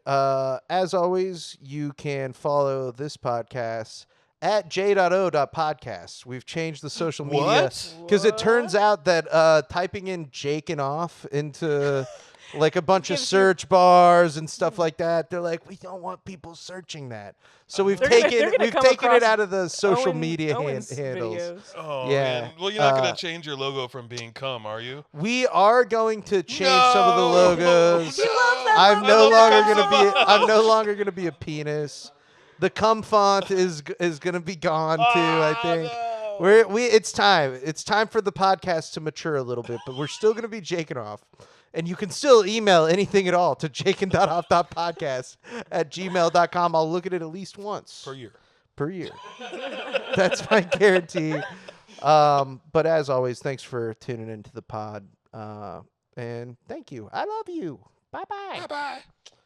as always, you can follow this podcast at j.o.podcast. We've changed the social media What? because it turns out that typing in Jakin.Off into like a bunch of Gives you- search bars and stuff like that, they're like, we don't want people searching that. So we've They're gonna taken come it across out of the social Owen- media Owen's handles. videos. Oh, Yeah, man. Well, you're not going uh, to change your logo from being cum, are you? We are going to change some of the logos. You love that I'm logo. no I love longer the gonna cum be. I'm no longer gonna be a penis. The cum font is gonna be gone too. I think. No. It's time. It's time for the podcast to mature a little bit, but we're still gonna be Jakin Off. And you can still email anything at all to Jakin.Off.podcast at gmail.com. I'll look at it at least once Per year. That's my guarantee. But as always, thanks for tuning into the pod. And thank you. I love you. Bye-bye. Bye-bye.